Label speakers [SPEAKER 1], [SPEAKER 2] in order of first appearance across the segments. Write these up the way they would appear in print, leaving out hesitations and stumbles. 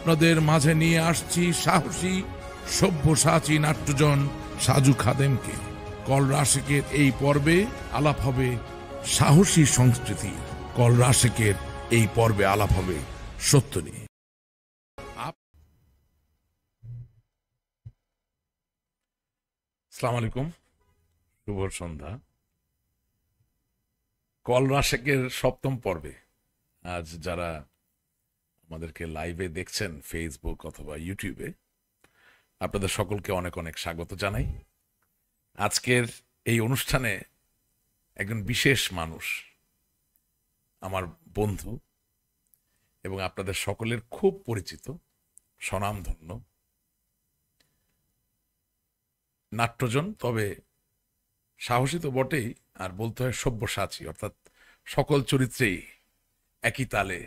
[SPEAKER 1] আপনাদের মাঝে নিয়ে আসছি সাহসী সব্যসাচী নাট্যজন সাজু খাদেমকে। কল রাশেকের এই পর্বে আলাপ হবে সাহসী সংস্কৃতি। কল রাশেকের এই পর্বে আলাপ হবে সত্য নিয়ে। আসসালামু আলাইকুম, শুভ সন্ধ্যা। কল রাশেকের সপ্তম পর্বে আজ যারা আমাদেরকে লাইভে দেখছেন ফেসবুক অথবা ইউটিউবে, আপনাদের সকলকে অনেক অনেক স্বাগত জানাই। আজকের এই অনুষ্ঠানে একজন বিশেষ মানুষ, আমার বন্ধু এবং আপনাদের সকলের খুব পরিচিত, স্বনামধন্য নাট্যজন, তবে সাহসী তো বটেই, আর বলতে হয় সব্যসাচী, অর্থাৎ সকল চরিত্রেই একই তালে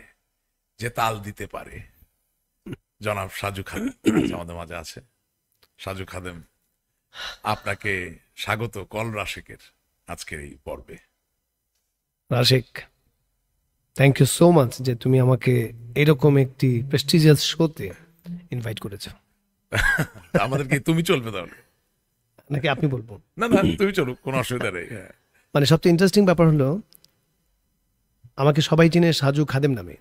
[SPEAKER 1] যে তাল দিতে পারে, জনাব সাজু খাদেম আমাদের মাঝে আছে। সাজু খাদেম, আপনাকে স্বাগত কল রাশেকের আজকের এই পর্বে।
[SPEAKER 2] Rashek, thank you so much যে তুমি আমাকে এরকম একটি প্রেস্টিজিয়াস শোতে ইনভাইট করেছো।
[SPEAKER 1] আমাদেরকে তুমি চলবে তাহলে,
[SPEAKER 2] নাকি আপনি বলবো?
[SPEAKER 1] না না, তুমি চলো, কোনো অসুবিধা নেই।
[SPEAKER 2] মানে সবচেয়ে ইন্টারেস্টিং ব্যাপার হলো, আমাকে সবাই চিনে সাজু খাদেম নামে।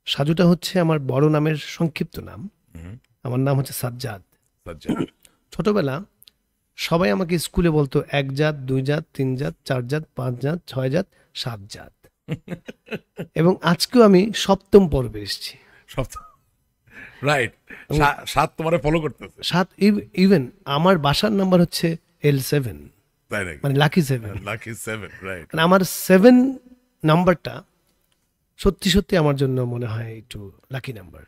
[SPEAKER 2] সাজুটা হচ্ছে আমার বড় নামের সংক্ষিপ্ত নাম। আমার নাম হচ্ছে সাজ্জাদ। ছোটবেলা সবাই আমাকে স্কুলে বলতো 1 জাত, 2 জাত, 3 জাত, 4 জাত, 5 জাত, 6 জাত, 7 জাত। এবং আজকেও আমি সপ্তম পর্বে এসেছি।
[SPEAKER 1] রাইট, 7 তোমারে ফলো করতেছে।
[SPEAKER 2] 7, ইভেন আমার বাসার নাম্বার হচ্ছে L7, মানে লাকি 7।
[SPEAKER 1] Lucky 7, right.
[SPEAKER 2] মানে আমার 7 নাম্বারটা সত্যি সত্যি আমার জন্য মনে হয় একটু লাকি নাম্বার।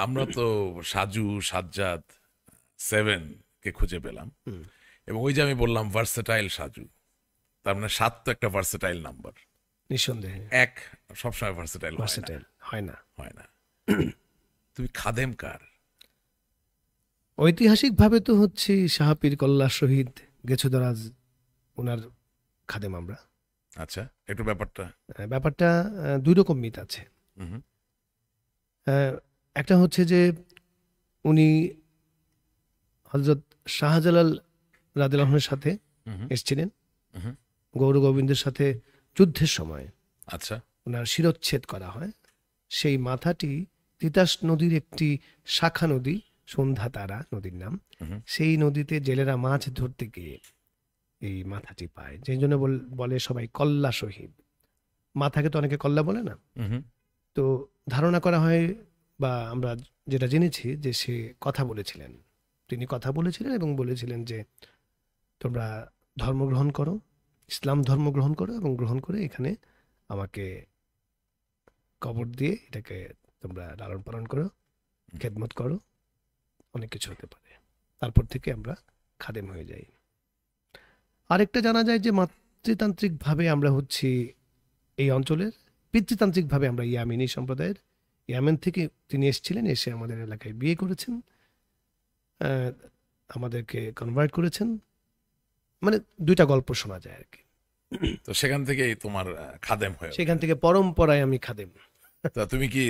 [SPEAKER 1] আমরা তো সাজু, সাজ্জাদ, 7 কে খুঁজে পেলাম, এবং ওই যে আমি বললাম ভার্সেটাইল সাজু, তার মানে 7 তো একটা ভার্সেটাইল নাম্বার,
[SPEAKER 2] নিঃসন্দেহে।
[SPEAKER 1] 1 সবসময় ভার্সেটাইল
[SPEAKER 2] হয় না।
[SPEAKER 1] তুমি খাদেম কার?
[SPEAKER 2] ঐতিহাসিকভাবে তো হচ্ছে শাহপীর কল্লা শহীদ গেছুদরাজ, ওনার খাদেম আমরা।
[SPEAKER 1] আচ্ছা, একটু
[SPEAKER 2] ব্যাপারটা 2 রকম মিথ আছে। একটা হচ্ছে যে উনি হযরত শাহজালাল রাদিয়াল্লাহু আনহুর সাথে এসেছিলেন গৌর গোবিন্দের সাথে যুদ্ধের সময়।
[SPEAKER 1] আচ্ছা,
[SPEAKER 2] ওনার শিরচ্ছেদ করা হয়। সেই মাথাটি তিতাস নদীর একটি শাখা নদী, সন্ধ্যা তারা নদীর নাম, সেই নদীতে জেলেরা মাছ ধরতে গিয়ে এই মাথাটি পায়, যে জন্য বলে সবাই কল্লা শহীদ। মাথাকে তো অনেকে কল্লা বলে না। তো ধারণা করা হয়, বা আমরা যেটা জেনেছি, যে সে তিনি কথা বলেছিলেন এবং বলেছিলেন যে তোমরা ধর্ম গ্রহণ করো, ইসলাম ধর্ম গ্রহণ করো, এবং গ্রহণ করে এখানে আমাকে কবর দিয়ে এটাকে তোমরা লালন পালন করো, খেদমত করো, অনেক কিছু হতে পারে। তারপর থেকে আমরা খাদেম হয়ে যাই। আরেকটা জানা যায় যে মাতৃতান্ত্রিকভাবে আমরা হচ্ছি এই অঞ্চলের, পিতৃতান্ত্রিকভাবে আমরা ইয়ামিনী সম্প্রদায়ের। ইয়ামেন থেকে তিনি এসেছিলেন, এসে আমাদের এলাকায় বিয়ে করেছেন, আমাদেরকে কনভার্ট করেছেন। মানে 2টা গল্প শোনা যায় আর কি।
[SPEAKER 1] তো সেখান থেকেই তোমার খাদেম হয়ে,
[SPEAKER 2] সেখান থেকে পরম্পরায় আমি খাদেম।
[SPEAKER 1] তা তুমি কি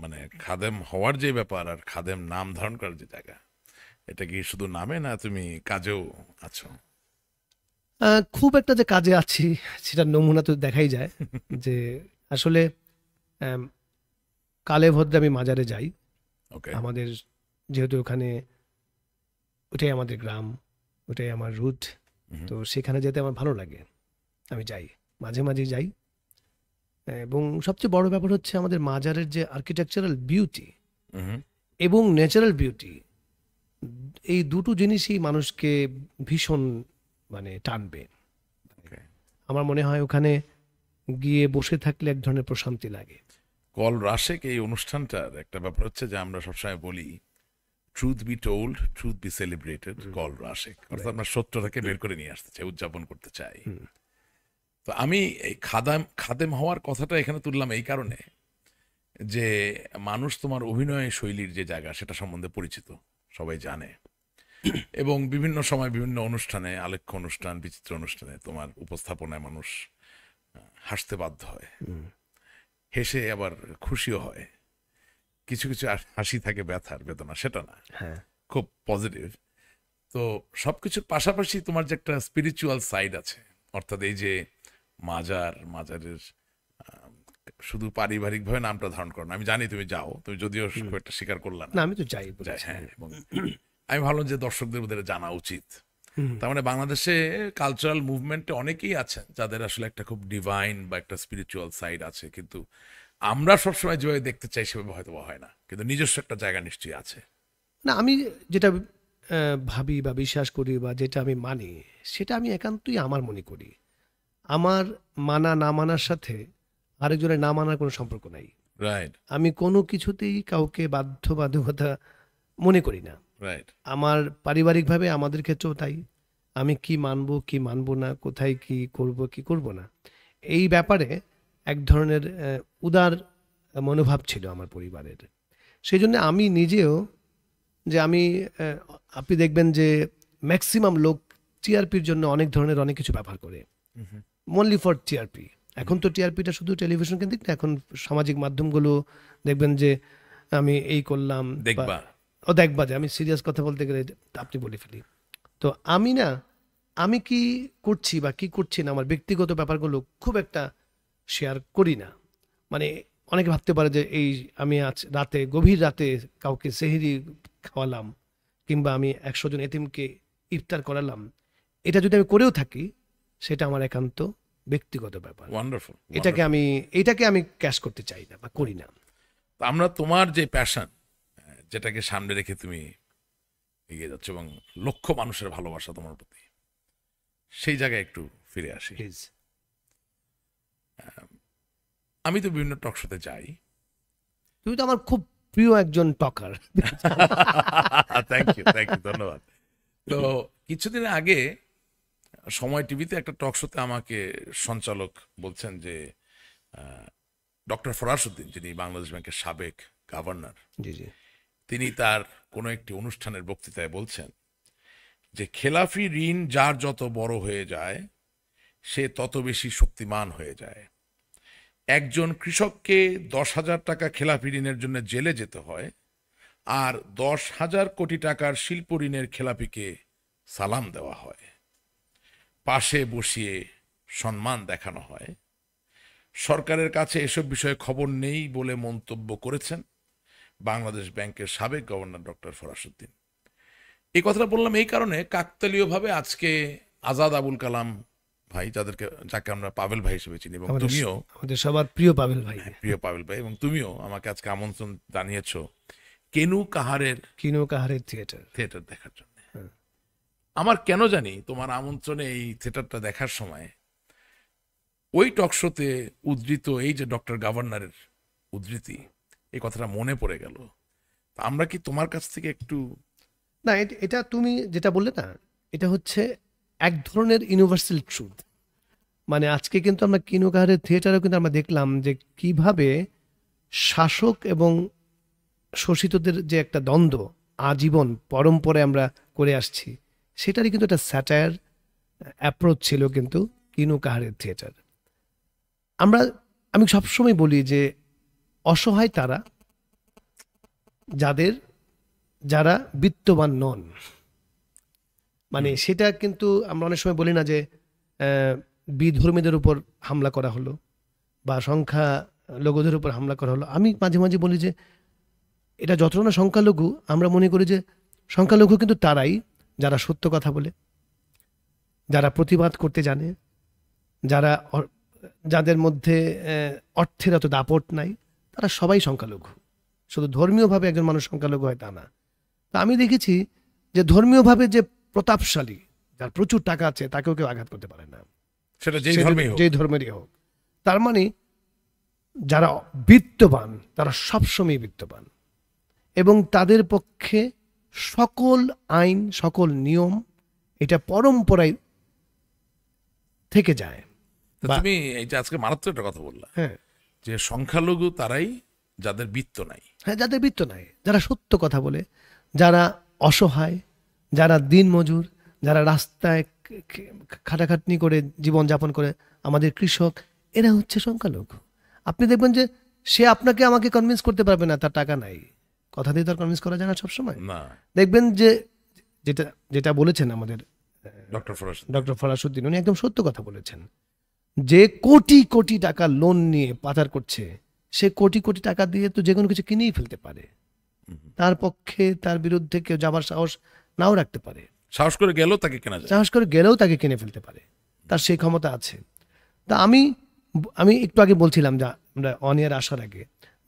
[SPEAKER 1] মানে খাদেম হওয়ার যে ব্যাপার আর খাদেম নাম ধারণ করার যে জায়গা, এটা কি শুধু নামে, না তুমি কাজেও আছো?
[SPEAKER 2] খুব একটা যে কাজে আছি সেটা নমুনা তো দেখাই যায়। যে আসলে কালে ভদ্রে আমি মাজারে যাই। আমাদের যেহেতু ওখানে, ওটাই আমাদের গ্রাম, ওটাই আমার রুট, তো সেখানে যেতে আমার ভালো লাগে, আমি যাই, মাঝে মাঝে যাই। এবং সবচেয়ে বড় ব্যাপার হচ্ছে আমাদের মাজারের যে আর্কিটেকচারাল বিউটি এবং ন্যাচারাল বিউটি, এই দুটো জিনিসই মানুষকে ভীষণ মানে টানবে। আমার মনে হয় ওখানে গিয়ে বসে থাকলে এক ধরনের প্রশান্তি লাগে।
[SPEAKER 1] কল রাশেক এই অনুষ্ঠানটার একটা ব্যাপার হচ্ছে যে আমরা সবসময় বলি, truth be told, truth B celebrated. Call Rashek অর্থাৎ আমরা সত্যটাকে বের করে নিয়ে আসতে চাই, উদযাপন করতে চাই। তো আমি এই খাদেম হওয়ার কথাটা এখানে তুললাম এই কারণে যে মানুষ তোমার অভিনয় শৈলীর যে জায়গা সেটা সম্বন্ধে পরিচিত, সবাই জানে, এবং বিভিন্ন সময় বিভিন্ন অনুষ্ঠানে, আলেখ্য অনুষ্ঠান, বিচিত্র অনুষ্ঠানে তোমার উপস্থাপনায় মানুষ হাসতে বাধ্য হয়, হেসে আবার খুশিও হয়। কিছু কিছু হাসি থাকে ব্যথার বেদনা, সেটা না,
[SPEAKER 2] হ্যাঁ,
[SPEAKER 1] খুব পজিটিভ। তো সবকিছুর পাশাপাশি তোমার যে একটা স্পিরিচুয়াল সাইড আছে, অর্থাৎ এই যে মাজারের শুধু পারিবারিকভাবে নামটা ধারণ করো না, আমি জানি তুমি যাও, তুমি যদিও খুব একটা স্বীকার করলে
[SPEAKER 2] না
[SPEAKER 1] না।
[SPEAKER 2] আমি তো যাই
[SPEAKER 1] যাই,
[SPEAKER 2] বলেছি।
[SPEAKER 1] হ্যাঁ, এবং আমি ভাবলাম যে দর্শকদের মধ্যে এটা জানা উচিত।
[SPEAKER 2] হুম।
[SPEAKER 1] তার মানে বাংলাদেশে কালচারাল মুভমেন্টে অনেকেই আছেন যাদের আসলে একটা খুব ডিভাইন বা একটা স্পিরিচুয়াল সাইড আছে, কিন্তু আমরা সবসময় যেভাবে দেখতে চাই সেভাবে হয়তো বা হয় না, কিন্তু নিজস্ব একটা জায়গা নিশ্চয়ই আছে।
[SPEAKER 2] না আমি যেটা ভাবি বা বিশ্বাস করি বা যেটা আমি মানি, সেটা আমি একান্তই আমার মনে করি। আমার মানা না মানার সাথে আরেকজনের না মানার কোনো সম্পর্ক নাই।
[SPEAKER 1] রাইট,
[SPEAKER 2] আমি কোনো কিছুতেই কাউকে বাধ্যবাধকতা মনে করি না।
[SPEAKER 1] রাইট।
[SPEAKER 2] আমার পারিবারিকভাবে আমাদের ক্ষেত্রেও তাই। আমি কি মানবো, কি মানবো না, কোথায় কি করব, কি করব না। এই ব্যাপারে এক ধরনের উদার মনোভাব ছিল আমার পরিবারের। সেজন্য আমি নিজেও যে আমি আহ, আপনি দেখবেন যে ম্যাক্সিমাম লোক টিআরপির জন্য অনেক ধরনের অনেক কিছু ব্যবহার করে, অনলি ফর টিআরপি। এখন তো টিআরপিটা শুধু টেলিভিশন কেন্দ্রিক না, এখন সামাজিক মাধ্যমগুলো দেখবেন যে আমি এই করলাম
[SPEAKER 1] দেখবা,
[SPEAKER 2] ও দেখবা, যে আমি সিরিয়াস কথা বলতে গেলে আপনি বলে ফেলি। তো আমি না, আমি কি করছি বা কি করছি না, আমার ব্যক্তিগত ব্যাপারগুলো খুব একটা শেয়ার করি না। মানে অনেকে ভাবতে পারে যে এই আমি আজ রাতে, গভীর রাতে কাউকে সেহরি খাওয়ালাম, কিংবা আমি 100 জন এতিমকে ইফতার করালাম, এটা যদি আমি করেও থাকি সেটা আমার একান্ত ব্যক্তিগত ব্যাপার।
[SPEAKER 1] ওয়ান্ডারফুল।
[SPEAKER 2] এটাকে আমি ক্যাশ করতে চাই না বা করি না।
[SPEAKER 1] আমরা তোমার যে প্যাশন, যেটাকে সামনে রেখে তুমি এগিয়ে যাচ্ছ, এবং লক্ষ মানুষের ভালোবাসা তোমার প্রতি, সেই জায়গায় একটু ফিরে আসি।
[SPEAKER 2] প্লিজ।
[SPEAKER 1] আমি তো বিভিন্ন টক শোতে যাই।
[SPEAKER 2] তুমি তো আমার খুব প্রিয় একজন টকার।
[SPEAKER 1] থ্যাংক ইউ, ধন্যবাদ। তো কিছুদিন আগে সময় টিভিতে একটা টক শোতে আমাকে সঞ্চালক বলছেন যে ডক্টর ফরাসউদ্দিন, যিনি বাংলাদেশ ব্যাংকের সাবেক গভর্নর,
[SPEAKER 2] জি জি।
[SPEAKER 1] তিনি তার কোনো একটি অনুষ্ঠানের বক্তৃতায় বলছেন যে খেলাফি ঋণ যার যত বড় হয়ে যায় সে তত বেশি শক্তিমান হয়ে যায়। একজন কৃষককে 10,000 টাকা খেলাফি ঋণের জন্য জেলে যেতে হয়, আর 10,000 কোটি টাকার শিল্প ঋণের খেলাপিকে সালাম দেওয়া হয়, পাশে বসিয়ে সম্মান দেখানো হয়। সরকারের কাছে এসব বিষয়ে খবর নেই বলে মন্তব্য করেছেন বাংলাদেশ ব্যাংকের সাবেক গভর্নর ডক্টর ফরাসউদ্দিন। এই কথাটা বললাম এই কারণে, কাকতালীয়ভাবে আজকে আজাদ আবুল কালাম ভাই, যাকে আমরা পাভেল ভাই হিসেবে চিনি, এবং তুমিও
[SPEAKER 2] আমাদের সবার প্রিয় পাবেল ভাই,
[SPEAKER 1] প্রিয় পাভেল ভাই, এবং তুমিও আমাকে আজকে আমন্ত্রণ জানিয়েছো কেনু কাহারের
[SPEAKER 2] কিনো কাহারের
[SPEAKER 1] থিয়েটার দেখার জন্য। আমার কেন জানি তোমার আমন্ত্রণে এই থিয়েটারটা দেখার সময় ওই টক শোতে উদ্ধৃত এই যে ডক্টর গভর্নরের উদ্ধৃতি, এই কথাটা মনে পড়ে গেল। আমরা কি তোমার কাছ থেকে একটু
[SPEAKER 2] না, এটা তুমি যেটা বললে না, এটা হচ্ছে এক ধরনের ইউনিভার্সাল ট্রুথ। মানে আজকে কিন্তু আমরা কিনো কাহারের থিয়েটারেও কিন্তু আমরা দেখলাম যে কিভাবে শাসক এবং শোষিতদের যে একটা দ্বন্দ্ব আজীবন পরম্পরায় আমরা করে আসছি, সেটারই কিন্তু একটা স্যাটায়ার অ্যাপ্রোচ ছিল কিন্তু কিনো কাহারের থিয়েটার। আমি সবসময় বলি যে অসহায় তারা যারা বিত্তবান নন। মানে সেটা কিন্তু আমরা অনেক সময় বলি না যে বিধর্মীদের উপর হামলা করা হলো বা সংখ্যা লঘুদের উপর হামলা করা হলো। আমি মাঝে মাঝে বলি যে এটা যত না সংখ্যালঘু, আমরা মনে করি যে সংখ্যালঘু কিন্তু তারাই যারা সত্য কথা বলে, যারা প্রতিবাদ করতে জানে, যাদের মধ্যে অর্থের অত দাপট নাই, তারা সবাই সংখ্যালঘু। শুধু ধর্মীয়ভাবে একজন মানুষ সংখ্যালঘু হয় তা না। তা আমি দেখেছি যে ধর্মীয়ভাবে যে প্রতাপশালী, যার প্রচুর টাকা আছে, তাকেও কেউ আঘাত করতে পারে না,
[SPEAKER 1] সেটা
[SPEAKER 2] যেই ধর্মেরই হোক। তার মানে যারা বিত্তবান তারা সবসময় বিত্তবান, এবং তাদের পক্ষে সকল আইন, সকল নিয়ম এটা পরম্পরায় থেকে যায়।
[SPEAKER 1] তুমি এই যে আজকে মারাত্মক একটা কথা বললা,
[SPEAKER 2] হ্যাঁ,
[SPEAKER 1] যে সংখ্যালঘু তারাই যাদের বিত্ত নাই।
[SPEAKER 2] হ্যাঁ, যাদের বিত্ত নাই, যারা সত্য কথা বলে, যারা অসহায়, যারা দিনমজুর, যারা রাস্তায় খাটাখাটনি করে জীবনযাপন করে, আমাদের কৃষক, এরা হচ্ছে সংখ্যালঘু। আপনি দেখবেন যে সে আপনাকে আমাকে কনভিন্স করতে পারবে না, তার টাকা নাই, কথা দিয়ে তার কনভিন্স করা যায় না সবসময়।
[SPEAKER 1] না,
[SPEAKER 2] দেখবেন যে যেটা যেটা বলেছেন আমাদের
[SPEAKER 1] ডক্টর ফরাজ,
[SPEAKER 2] ডক্টর ফরাসুদ্দিন, উনি একদম সত্য কথা বলেছেন। যে কোটি কোটি টাকা লোন নিয়ে পাচার করছে, সে কোটি কোটি টাকা দিয়ে তো যে কোনো কিছু কিনেই ফেলতে পারে। তার পক্ষে তার বিরুদ্ধে কেউ যাবার সাহস নাও রাখতে পারে,
[SPEAKER 1] সাহস করে গেলেও তাকে কেনা যায়।
[SPEAKER 2] সাহস করে গেলেও তাকে কিনে ফেলতে পারে, তার সেই ক্ষমতা আছে। তা আমি আমি একটু আগে বলছিলাম যে আমরা অন এয়ার আসার আগে,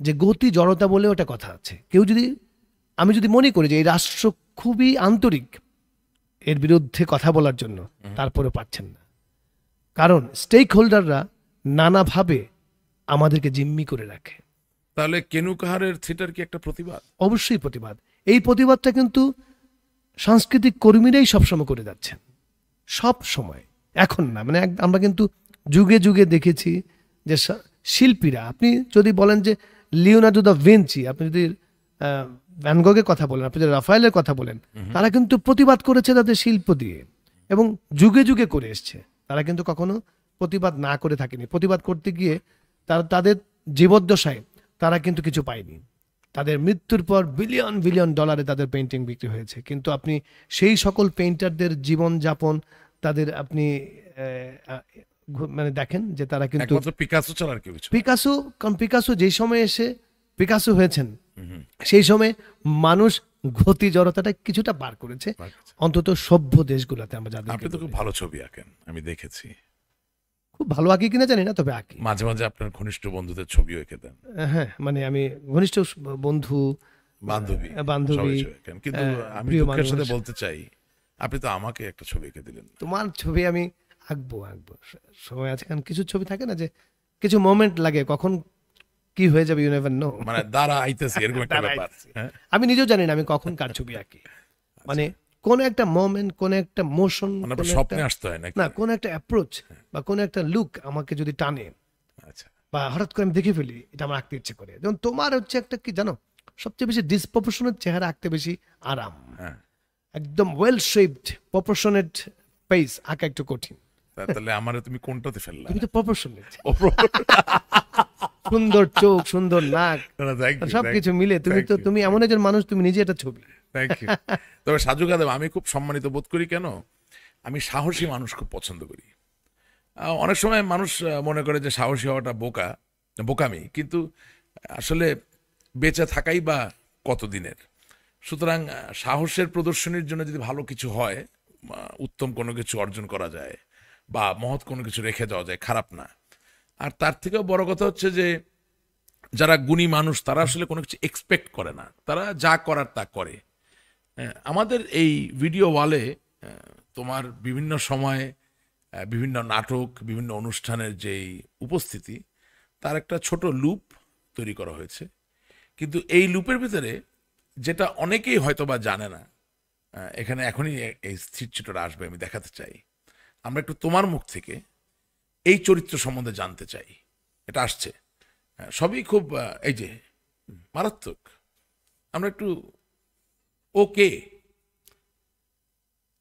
[SPEAKER 2] যে গতি জড়তা বলে ওটা কথা আছে। কেউ যদি, আমি যদি মনে করি যে এই রাষ্ট্র খুবই আন্তরিক এর বিরুদ্ধে কথা বলার জন্য, তারপরে পাচ্ছেন না, কারণ স্টেক হোল্ডাররা নানাভাবে আমাদেরকে জিম্মি করে রাখে।
[SPEAKER 1] তাহলে কেনু কাহারের থিয়েটার কি একটা প্রতিবাদ?
[SPEAKER 2] অবশ্যই প্রতিবাদ। এই প্রতিবাদটা কিন্তু সাংস্কৃতিক কর্মীরাই সবসময় করে যাচ্ছেন, সব সময়, এখন না, মানে আমরা কিন্তু যুগে যুগে দেখেছি যে শিল্পীরা, আপনি যদি বলেন যে লিওনার্দো দা ভিঞ্চি, আপনি যদি ভ্যান গগের কথা বলেন, আপনি যদি রাফায়েলের কথা বলেন, তারা কিন্তু প্রতিবাদ করেছে তাদের শিল্প দিয়ে, এবং যুগে যুগে করে এসছে। তারা কিন্তু কখনো প্রতিবাদ না করে থাকেনি। প্রতিবাদ করতে গিয়ে তারা তাদের জীবদ্দশায় তারা কিন্তু কিছু পায়নি। তাদের মৃত্যুর পর বিলিয়ন বিলিয়ন ডলারে তাদের পেন্টিং বিক্রি হয়েছে, কিন্তু আপনি সেই সকল পেইন্টারদের জীবনযাপন, তাদের আপনি মানে দেখেন যে তারা কিন্তু
[SPEAKER 1] একমাত্র পিকাসো ছাড়া আর কেউ কিছু না।
[SPEAKER 2] পিকাসো, কারণ পিকাসো যেই সময় এসে পিকাসো হয়েছেন, সেই সময় মানুষ গতি জড়তাটা কিছুটা পার করেছে, অন্তত সভ্য দেশগুলোতে। আমরা যাদের,
[SPEAKER 1] আপনি তো খুব ভালো ছবি আঁকেন, আমি দেখেছি।
[SPEAKER 2] খুব ভালো আঁকি কিনা জানি না, তবে আঁকি।
[SPEAKER 1] মাঝে মাঝে আপনার ঘনিষ্ঠ বন্ধুদের ছবিও এঁকে দেন।
[SPEAKER 2] হ্যাঁ, মানে আমি ঘনিষ্ঠ বন্ধু,
[SPEAKER 1] বান্ধবী,
[SPEAKER 2] বান্ধবী,
[SPEAKER 1] সবাই ছবি আঁকেন। কিন্তু আমি
[SPEAKER 2] প্রিয়
[SPEAKER 1] দুঃখের সাথে
[SPEAKER 2] মানুষ।
[SPEAKER 1] বলতে চাই, আপনি তো আমাকে একটা ছবি এঁকে দিলেন না।
[SPEAKER 2] তোমার ছবি আমি আঁকবো সময় আছে, কারণ কিছু ছবি থাকে না যে কিছু মোমেন্ট লাগে, কখন কি হয়ে যাবে, ইউ নেভার নো।
[SPEAKER 1] মানে দ্বারা আইতেছি এরকম একটা
[SPEAKER 2] দ্বারা
[SPEAKER 1] ব্যাপার।
[SPEAKER 2] আইতেছি।
[SPEAKER 1] হ্যাঁ,
[SPEAKER 2] আমি নিজেও জানি না আমি কখন কার ছবি আঁকি, মানে কোন একটা মোমেন্ট, কোন একটা মোশন,
[SPEAKER 1] মানে আপনার স্বপ্নে আসতে হয় নাকি?
[SPEAKER 2] না কোন একটা অ্যাপ্রোচ বা কোন একটা লুক আমাকে যদি টানে,
[SPEAKER 1] আচ্ছা,
[SPEAKER 2] বা হঠাৎ করে আমি দেখে ফেলি, এটা আমার আঁকতে ইচ্ছে করে। যেমন তোমার হচ্ছে একটা কি জানো, সবচেয়ে বেশি ডিসপ্রপোর্শনেট চেহারা আঁকতে বেশি আরাম,
[SPEAKER 1] হ্যাঁ।
[SPEAKER 2] একদম ওয়েল শেপড প্রপোর্শনেট ফেস আঁকা একটু কঠিন।
[SPEAKER 1] তাহলে আমারে তুমি কোনটাতে ফেললা?
[SPEAKER 2] তুমি তো প্রপোর্শনেট, সুন্দর চোখ, সুন্দর নাক, সবকিছু মিলে তুমি এমন একজন মানুষ, তুমি নিজে একটা ছবি।
[SPEAKER 1] Thank you. তবে সাজু কাদেম আমি খুব সম্মানিত বোধ করি। কেন? আমি সাহসী মানুষ খুব পছন্দ করি। অনেক সময় মানুষ মনে করে যে সাহসী হওয়াটা বোকামি, কিন্তু আসলে বেঁচে থাকাই বা কতদিনের। সুতরাং সাহসের প্রদর্শনীর জন্য যদি ভালো কিছু হয়, উত্তম কোনো কিছু অর্জন করা যায় বা মহৎ কোনো কিছু রেখে দেওয়া যায়, খারাপ না। আর তার থেকেও বড় কথা হচ্ছে যে যারা গুণী মানুষ, তারা আসলে কোনো কিছু এক্সপেক্ট করে না, তারা যা করার তা করে। আমাদের এই ভিডিও ওয়ালে তোমার বিভিন্ন সময় বিভিন্ন নাটক, বিভিন্ন অনুষ্ঠানের যেই উপস্থিতি, তার একটা ছোট লুপ তৈরি করা হয়েছে। কিন্তু এই লুপের ভিতরে যেটা অনেকেই হয়তো বা জানে না, এখানে এখনই এই স্থিরচিত্রটা আসবে, আমি দেখাতে চাই। আমরা একটু তোমার মুখ থেকে এই চরিত্র সম্বন্ধে জানতে চাই। এটা আসছে, সবই খুব এই যে মারাত্মক। আমরা একটু ওকে,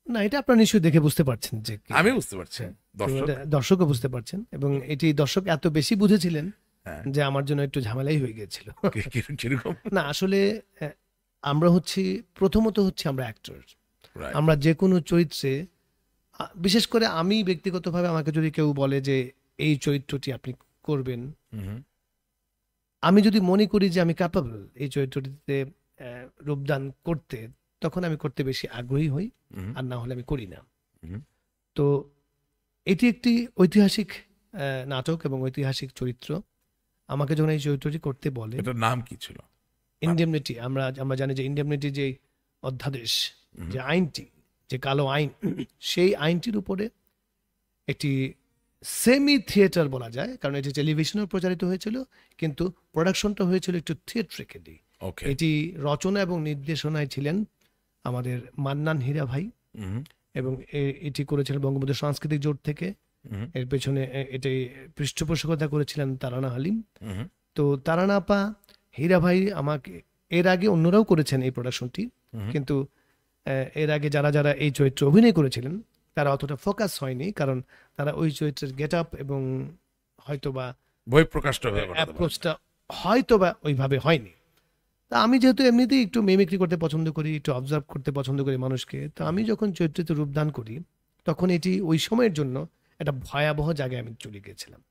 [SPEAKER 2] না এটা আপনারা নিশ্চয়ই দেখে বুঝতে পারছেন যে
[SPEAKER 1] আমি বুঝতে পারছি,
[SPEAKER 2] দর্শকও বুঝতে পারছেন, এবং এটি দর্শক এত বেশি বুঝেছিলেন
[SPEAKER 1] হ্যাঁ।
[SPEAKER 2] যে আমার জন্য একটু ঝামেলাই হয়ে গিয়েছিল।
[SPEAKER 1] কিরকম?
[SPEAKER 2] না আসলে আমরা প্রথমত আমরা অ্যাক্টর।
[SPEAKER 1] Right.
[SPEAKER 2] আমরা যে কোনো চরিত্রে, বিশেষ করে আমি ব্যক্তিগতভাবে, আমাকে যদি কেউ বলে যে এই চরিত্রটি আপনি করবেন, আমি যদি মনে করি যে আমি ক্যাপাবল এই চরিত্রটিতে রূপদান করতে, তখন আমি করতে বেশি আগ্রহী হই, আর না হলে আমি করি না। তো এটি একটি ঐতিহাসিক নাটক এবং ঐতিহাসিক চরিত্র। আমাকে যখন এই চরিত্রটি করতে বলে,
[SPEAKER 1] এটার নাম কি ছিল?
[SPEAKER 2] ইনডেমনিটি। আমরা জানি যে ইনডেমনিটি যে অধ্যাদেশ, যে আইনটি, যে কালো আইন, সেই আইনটির উপরে একটি সেমি থিয়েটার বলা যায়, কারণ এটি টেলিভিশনেও প্রচারিত হয়েছিল, কিন্তু প্রোডাকশনটা হয়েছিল একটু থিয়েট্রিক্যালি। এটি রচনা এবং নির্দেশনায় ছিলেন আমাদের মান্নান হীরা ভাই, এবং এটি করেছিলেন বঙ্গবন্ধু সাংস্কৃতিক জোট থেকে। এর পেছনে এটি পৃষ্ঠপোষকতা করেছিলেন তারানা হালিম। তো তারানা আপা, হীরা ভাই, আমাকে এর আগে অন্যরাও করেছেন এই প্রোডাকশনটি, কিন্তু এর আগে যারা যারা এই চরিত্রে অভিনয় করেছিলেন তারা অতটা ফোকাস হয়নি, কারণ তারা ওই চরিত্রের গেট আপ এবং হয়তোবা
[SPEAKER 1] বই প্রকাশটা
[SPEAKER 2] অ্যাপ্রোচটা হয়তো বা ওইভাবে হয়নি। তা আমি যেহেতু এমনিতেই একটু মিমিক্রি করতে পছন্দ করি, একটু অবজার্ভ করতে পছন্দ করি মানুষকে, তো আমি যখন চরিত্রিত রূপদান করি তখন এটি ওই সময়ের জন্য একটা ভয়াবহ জায়গায় আমি চলে গিয়েছিলাম।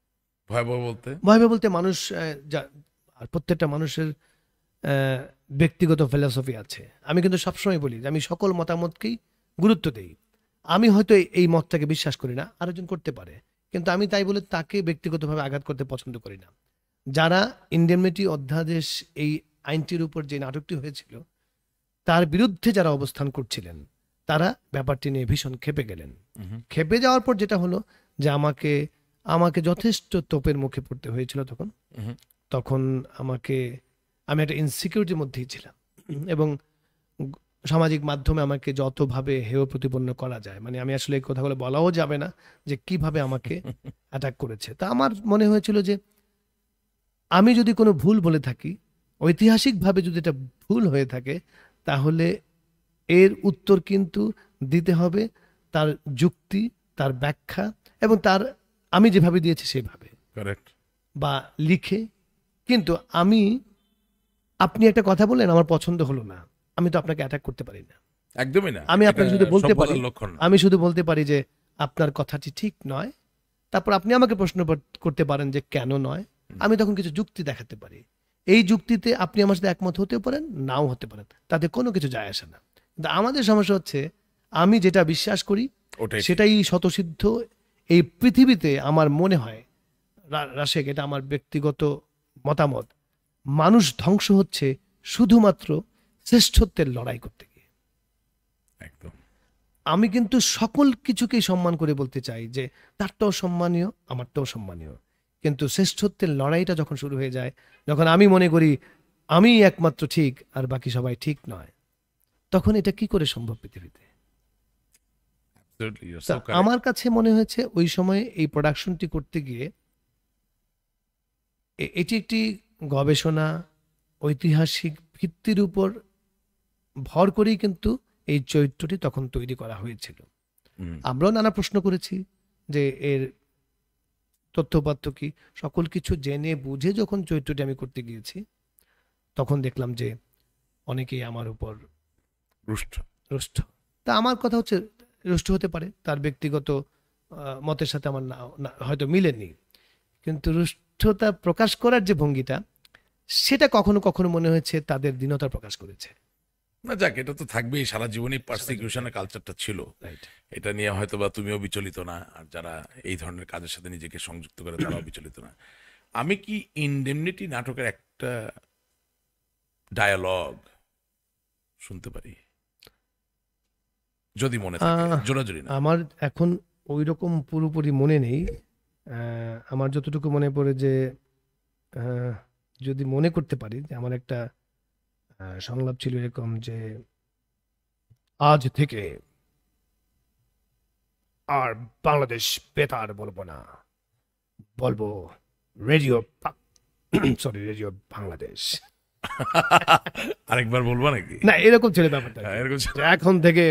[SPEAKER 1] ভয়াবহ বলতে
[SPEAKER 2] ভয়াবহ বলতে মানুষ আর প্রত্যেকটা মানুষের ব্যক্তিগত ফিলসফি আছে। আমি কিন্তু সবসময় বলি যে আমি সকল মতামতকেই গুরুত্ব দেই। আমি হয়তো এই মতটাকে বিশ্বাস করি না, আরেকজন করতে পারে, কিন্তু আমি তাই বলে তাকে ব্যক্তিগতভাবে আঘাত করতে পছন্দ করি না। যারা ইন্ডেমনিটি অধ্যাদেশ এই আইনটির উপর যে নাটকটি হয়েছিল তার বিরুদ্ধে যারা অবস্থান করছিলেন তারা ব্যাপারটি নিয়ে ভীষণ ক্ষেপে গেলেন। ক্ষেপে যাওয়ার পর যেটা হলো যে আমাকে যথেষ্ট তোপের মুখে পড়তে হয়েছিল তখন আমি একটা ইনসিকিউরিটির মধ্যেই ছিলাম, এবং সামাজিক মাধ্যমে আমাকে যতভাবে হেয় প্রতিপন্ন করা যায়, মানে আমি আসলে এই কথাগুলো বলাও যাবে না যে কিভাবে আমাকে অ্যাটাক করেছে। তা আমার মনে হয়েছিল যে আমি যদি কোনো ভুল বলে থাকি, ঐতিহাসিকভাবে যদি এটা ভুল হয়ে থাকে, তাহলে এর উত্তর কিন্তু দিতে হবে তার যুক্তি, তার ব্যাখ্যা এবং আমি যেভাবে দিয়েছি সেভাবে,
[SPEAKER 1] কারেক্ট,
[SPEAKER 2] বা লিখে। কিন্তু আপনি একটা কথা বললেন, আমার পছন্দ হলো না, আমি তো আপনাকে অ্যাটাক করতে পারি না।
[SPEAKER 1] একদমই না।
[SPEAKER 2] আমি আপনাকে শুধু বলতে পারি,
[SPEAKER 1] লক্ষণ না।
[SPEAKER 2] আমি শুধু বলতে পারি যে আপনার কথাটি ঠিক নয়। তারপর আপনি আমাকে প্রশ্ন করতে পারেন যে কেন নয়। আমি তখন কিছু যুক্তি দেখাতে পারি। এই যুক্তিতে আপনি আমার সাথে একমত হতে পারেন, নাও হতে পারেন, তাতে কোনো কিছু যায় আসে না। কিন্তু আমাদের সমস্যা হচ্ছে আমি যেটা বিশ্বাস করি সেটাই স্বতঃসিদ্ধ। এই পৃথিবীতে আমার মনে হয়, রাশেক, এটা আমার ব্যক্তিগত মতামত, মানুষ ধ্বংস হচ্ছে শুধুমাত্র শ্রেষ্ঠত্বের লড়াই করতে গিয়ে।
[SPEAKER 1] একদম।
[SPEAKER 2] আমি কিন্তু সকল কিছুকেই সম্মান করে বলতে চাই যে তারটাও সম্মানীয়, আমারটাও সম্মানীয়, কিন্তু শ্রেষ্ঠত্বের লড়াইটা যখন শুরু হয়ে যায়, যখন আমি মনে করি আমি একমাত্র ঠিক আর বাকি সবাই ঠিক নয়, তখন এটা কি করে সম্ভব পৃথিবীতে? আমার কাছে মনে হয়েছে ওই সময়ে এই প্রোডাকশনটি করতে গিয়ে এটি একটি গবেষণা, ঐতিহাসিক ভিত্তির উপর ভর করেই কিন্তু এই চরিত্রটি তখন তৈরি করা হয়েছিল। আমরাও নানা প্রশ্ন করেছি যে এর তথ্যপাত্য কি, সকল কিছু জেনে বুঝে যখন চরিত্রটি আমি করতে গিয়েছি তখন দেখলাম যে অনেকেই আমার উপর রুষ্ট। তা আমার কথা হচ্ছে, রুষ্ট হতে পারে, তার ব্যক্তিগত মতের সাথে আমার হয়তো মিলেনি, কিন্তু রুষ্টতা প্রকাশ করার যে ভঙ্গিটা, সেটা কখনো কখনো মনে হয়েছে তাদের দীনতা প্রকাশ করেছে।
[SPEAKER 1] না যাক, এটা তো থাকবেই, সারা জীবনই পারসিকিউশনের কালচারটা ছিল। এটা নিয়ে হয়তো বা তুমিও বিচলিত না, আর যারা এই ধরনের কাজের সাথে নিজেকে সংযুক্ত করে তারাও বিচলিত না। আমি কি ইনডেমনিটি নাটকের একটা ডায়ালগ শুনতে পারি যদি মনে থাকে? জোরাজুরি না।
[SPEAKER 2] আমার এখন ওই রকম পুরোপুরি মনে নেই। আমার যতটুকু মনে পড়ে যে যদি মনে করতে পারি, যে আমার একটা সংলাপ ছিল এরকম যে আজ থেকে আর বাংলাদেশ বেতার বলবো না, বলবো রেডিও রেডিও বাংলাদেশ।
[SPEAKER 1] আরেকবার বলবো নাকি?
[SPEAKER 2] না, এরকম ছিল ব্যাপারটা। এখন থেকে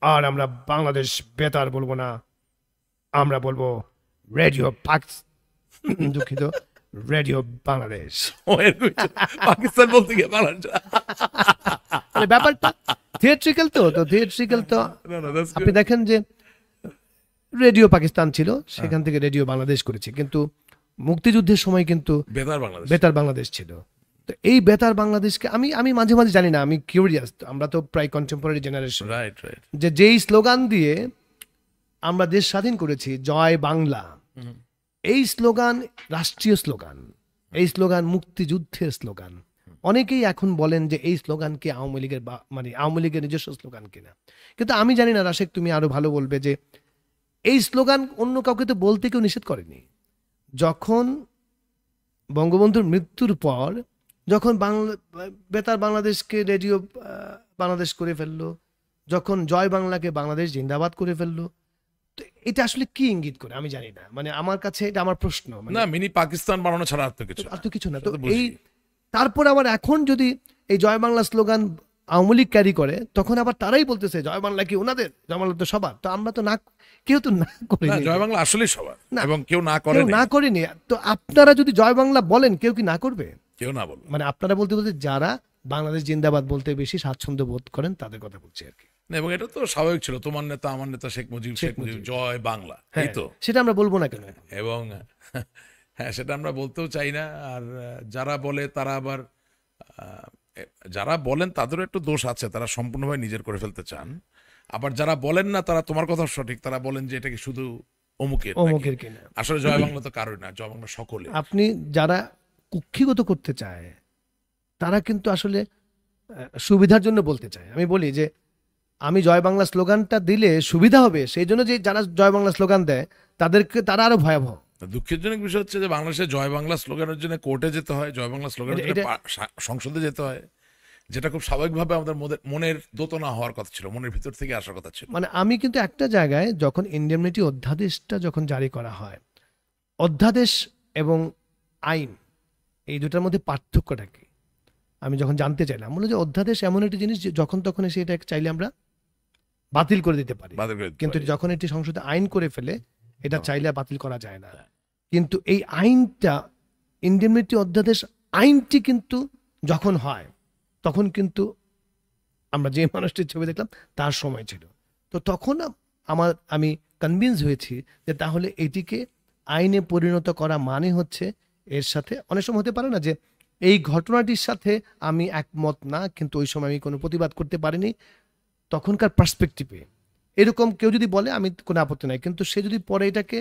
[SPEAKER 2] আর আমরা বাংলাদেশ বেতার বলবো না, আমরা বলবো রেডিও দুঃখিত, রেডিও বাংলাদেশ।
[SPEAKER 1] পাকিস্তান বলতে গিয়ে
[SPEAKER 2] ব্যাপারটা থিয়েট্রিক্যাল তো থিয়েট্রিক্যাল তো আপনি দেখেন যে রেডিও পাকিস্তান ছিল, সেখান থেকে রেডিও বাংলাদেশ করেছে, কিন্তু মুক্তিযুদ্ধের সময় কিন্তু বেতার বাংলাদেশ ছিল। তো এই বেতার বাংলাদেশকে আমি মাঝে মাঝে জানি না, আমি কিউরিয়াস, আমরা তো প্রায় কন্টেম্পোরারি জেনারেশন, যেই স্লোগান দিয়ে আমরা দেশ স্বাধীন করেছি, জয় বাংলা, এই স্লোগান রাষ্ট্রীয় স্লোগান, এই স্লোগান মুক্তিযুদ্ধের স্লোগান। অনেকেই এখন বলেন যে এই স্লোগানকে আওয়ামী লীগের মানে আওয়ামী লীগের নিজস্ব স্লোগান কিনা, কিন্তু আমি জানি না, রাশেক তুমি আরো ভালো বলবে, যে এই স্লোগান অন্য কাউকে তো বলতে কেউ নিষেধ করেনি। যখন বঙ্গবন্ধুর মৃত্যুর পর যখন বেতার বাংলাদেশকে রেডিও বাংলাদেশ করে ফেললো, যখন জয় বাংলাকে বাংলাদেশ জিন্দাবাদ করে ফেললো, তো এটা আসলে কি ইঙ্গিত করে আমি জানি না। মানে আমার কাছে এটা আমার প্রশ্ন,
[SPEAKER 1] না মিনি পাকিস্তান বানানো ছাড়া আর তো কিছু
[SPEAKER 2] না। তো এই তারপর আবার এখন যদি এই জয় বাংলা স্লোগান আওয়ামী লীগ ক্যারি করে, তখন আবার তারাই বলতেছে জয় বাংলা কি ওনাদের, জয় বাংলা তো সবার। তো আমরা তো না, কেউ তো না
[SPEAKER 1] না,
[SPEAKER 2] করিনি,
[SPEAKER 1] জয় বাংলা আসলেই সবার,
[SPEAKER 2] না,
[SPEAKER 1] এবং কেউ না করে
[SPEAKER 2] কেউ না করেনি। তো আপনারা যদি জয় বাংলা বলেন, কেউ কি না করবে?
[SPEAKER 1] কেউ না বলবে।
[SPEAKER 2] মানে আপনারা বলতে বলতে যারা বাংলাদেশ জিন্দাবাদ বলতে বেশি স্বাচ্ছন্দ্য বোধ করেন তাদের কথা বলছি আর কি।
[SPEAKER 1] না, এবং এটা তো স্বাভাবিক ছিল, তোমার নেতা আমার নেতা শেখ মুজিব, শেখ মুজিব জয় বাংলা, এই
[SPEAKER 2] হ্যাঁ,
[SPEAKER 1] তো।
[SPEAKER 2] সেটা আমরা বলবো না কেন?
[SPEAKER 1] এবং হ্যাঁ, সেটা আমরা বলতেও চাই না। আর যারা বলে তারা আবার যারা বলেন তাদেরও একটু দোষ আছে, তারা সম্পূর্ণভাবে নিজের করে ফেলতে চান। আবার যারা বলেন না, তারা তোমার কথা সঠিক, তারা বলেন যে এটা কি শুধু অমুকের নাকি?
[SPEAKER 2] অমুকের কিনা।
[SPEAKER 1] আসলে জয় বাংলা তো কারোর না, জয় বাংলা সকলে।
[SPEAKER 2] আপনি যারা কুক্ষিগত করতে চায় তারা কিন্তু আসলে সুবিধার জন্য বলতে চায়। আমি বলি যে আমি জয় বাংলা স্লোগানটা দিলে সুবিধা হবে, সেই জন্য যে যারা জয় বাংলা স্লোগান দেয় তাদেরকে, তারা আরো ভয়াবহ।
[SPEAKER 1] দুঃখজনক বিষয় হচ্ছে যে বাংলাদেশে জয় বাংলা স্লোগানের জন্য কোর্টে যেতে হয়, জয় বাংলা স্লোগানের জন্য সংসদে যেতে হয়, যেটা খুব স্বাভাবিকভাবে আমাদের মনের দোতনা হওয়ার কথা ছিল, মনের ভিতর থেকে আসার কথা ছিল।
[SPEAKER 2] মানে আমি কিন্তু একটা জায়গায় যখন ইন্ডেমনিটি অধ্যাদেশটা যখন জারি করা হয়, অধ্যাদেশ এবং আইন এই দুটার মধ্যে পার্থক্যটা কি আমি যখন জানতে চাইলাম, বললো যে অধ্যাদেশ এমন একটি জিনিস যে যখন তখন এসে এটা চাইলে আমরা বাতিল করে দিতে পারি,
[SPEAKER 1] বাতিল করে দিতে
[SPEAKER 2] কিন্তু
[SPEAKER 1] পারি।
[SPEAKER 2] যখন এটি সংসদে আইন করে ফেলে এটা চাইলে আর বাতিল করা যায় না। কিন্তু এই আইনটা, ইন্ডেমনিটি অধ্যাদেশ আইনটি কিন্তু যখন হয় তখন কিন্তু আমরা যে মানুষটির ছবি দেখলাম তার সময় ছিল। তো তখন আমি কনভিন্স হয়েছি যে তাহলে এটিকে আইনে পরিণত করা মানে হচ্ছে এর সাথে অনেক সময় হতে পারে না যে এই ঘটনাটির সাথে আমি একমত না, কিন্তু ওই সময় আমি কোনো প্রতিবাদ করতে পারিনি, তখনকার পার্সপেক্টিভে এরকম কেউ যদি বলে আমি কোনো আপত্তি নাই, কিন্তু সে যদি পরে এটাকে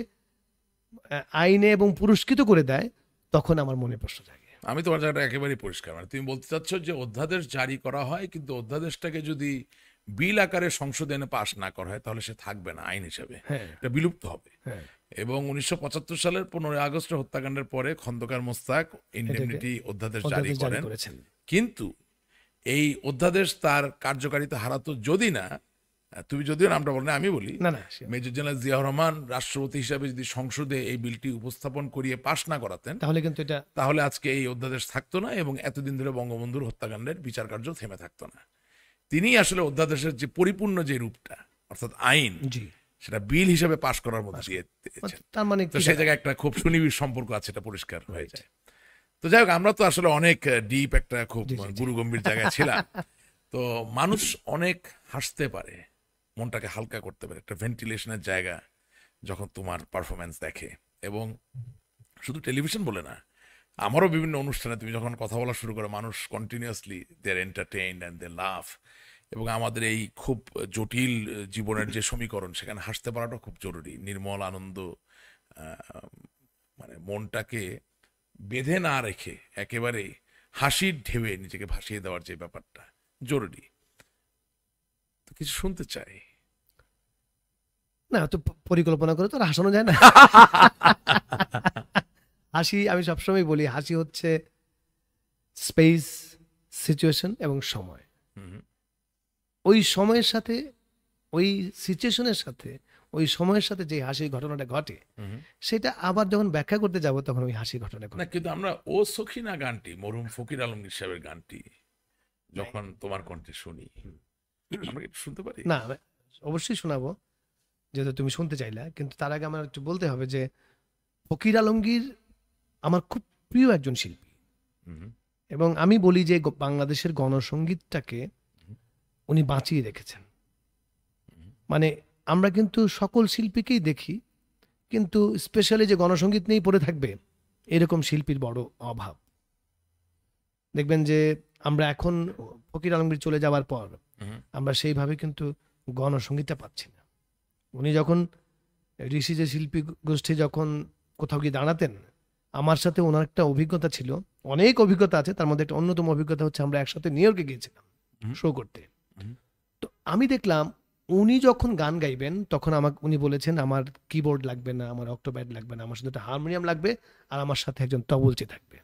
[SPEAKER 2] আইনে এবং পুরস্কৃত করে দেয় তখন আমার মনে প্রশ্ন জাগে।
[SPEAKER 1] আমি তোমার জায়গাটা একেবারেই পরিষ্কার, মানে তুমি বলতে চাচ্ছ যে অধ্যাদেশ জারি করা হয়, কিন্তু অধ্যাদেশটাকে যদি বিল আকারে সংসদে এনে পাশ না করা হয় তাহলে সে থাকবে না আইন হিসেবে,
[SPEAKER 2] হ্যাঁ,
[SPEAKER 1] এটা বিলুপ্ত হবে।
[SPEAKER 2] হ্যাঁ,
[SPEAKER 1] এবং 1975 সালের 15 আগস্টের হত্যাকাণ্ডের পরে খন্দকার মোস্তাক ইন্ডেমনিটি অধ্যাদেশ জারি করেন,
[SPEAKER 2] করেছেন।
[SPEAKER 1] কিন্তু এই অধ্যাদেশ তার কার্যকারিতা হারাতো যদি না, তুমি যদিও নামটা বলো না, আমি বলি,
[SPEAKER 2] না না,
[SPEAKER 1] মেজর জেনারেল জিয়াউর রহমান রাষ্ট্রপতি হিসাবে যদি সংসদে এই বিলটি উপস্থাপন করিয়ে পাশ না করাতেন
[SPEAKER 2] তাহলে কিন্তু এটা,
[SPEAKER 1] তাহলে আজকে এই অধ্যাদেশ থাকতো না, এবং এতদিন ধরে বঙ্গবন্ধুর হত্যাকাণ্ডের বিচার কার্য থেমে থাকতো না। তিনি আসলে অধ্যাদেশের যে পরিপূর্ণ যে রূপটা, অর্থাৎ আইন,
[SPEAKER 2] জি,
[SPEAKER 1] সেটা বিল হিসেবে পাশ করার মধ্যে দিয়ে দিয়েছেন।
[SPEAKER 2] তার মানে
[SPEAKER 1] তো সেই জায়গায় একটা খুব সুনিবিড় সম্পর্ক আছে, এটা পরিষ্কার হয়ে যায়। তো যাই হোক, আমরা তো আসলে অনেক ডিপ একটা খুব গুরুগম্ভীর জায়গায় ছিলাম। তো মানুষ অনেক হাসতে পারে, মনটাকে হালকা করতে পারে, একটা ভেন্টিলেশনের জায়গা যখন তোমার পারফরমেন্স দেখে। এবং শুধু টেলিভিশন বলে না, আমারও বিভিন্ন অনুষ্ঠানে তুমি যখন কথা বলা শুরু করো, মানুষ continuously they are entertained and they love. এবং আমাদের এই খুব জটিল জীবনের যে সমীকরণ, সেখানে হাসতে পারাটা খুব জরুরি। নির্মল আনন্দ, মানে মনটাকে বেঁধে না রেখে একেবারে হাসির ঢেউয়ে নিজেকে ভাসিয়ে দেওয়ার যে ব্যাপারটা জরুরি। তো কিছু শুনতে চাই
[SPEAKER 2] না, তো পরিকল্পনা করে তো আর হাসানো যায় না। হাসি, আমি সবসময় বলি, হাসি হচ্ছে স্পেস, সিচুয়েশন এবং সময়। ওই সময়ের সাথে, ওই সিচুয়েশনের সাথে, ওই সময়ের সাথে যে হাসির ঘটনাটা ঘটে, সেটা আবার যখন ব্যাখ্যা করতে যাব তখন ওই হাসির ঘটনা
[SPEAKER 1] না। কিন্তু আমরা ও সখিনা গানটি, মরহুম ফকির আলমগীর সাহেবের গানটি যখন তোমার কণ্ঠে শুনি, আমরা কি শুনতে পারি?
[SPEAKER 2] না, অবশ্যই শোনাবো যেহেতু তুমি শুনতে চাইলা, কিন্তু তার আগে আমার একটু বলতে হবে যে ফকির আলমগীর আমার খুব প্রিয় একজন শিল্পী, এবং আমি বলি যে বাংলাদেশের গণসঙ্গীতটাকে উনি বাঁচিয়ে রেখেছেন। মানে আমরা কিন্তু সকল শিল্পীকেই দেখি, কিন্তু স্পেশালি যে গণসঙ্গীত নিয়েই পড়ে থাকবে এরকম শিল্পীর বড় অভাব। দেখবেন যে আমরা এখন ফকির আলমগীর চলে যাওয়ার পর আমরা সেইভাবে কিন্তু গণসঙ্গীতটা পাচ্ছি না। উনি যখন ঋষি যে শিল্পী গোষ্ঠী যখন কোথাও গিয়ে দাঁড়াতেন, আমার সাথে ওনার একটা অভিজ্ঞতা ছিল, অনেক অভিজ্ঞতা আছে, তার মধ্যে একটা অন্যতম অভিজ্ঞতা হচ্ছে আমরা একসাথে নিউ ইয়র্কে গিয়েছিলাম শো করতে। তো আমি দেখলাম উনি যখন গান গাইবেন তখন উনি বলেছেন আমার কিবোর্ড লাগবে না, আমার অক্টোপ্যাড লাগবে না, আমার শুধু একটা হারমোনিয়াম লাগবে আর আমার সাথে একজন তবলচি থাকবে।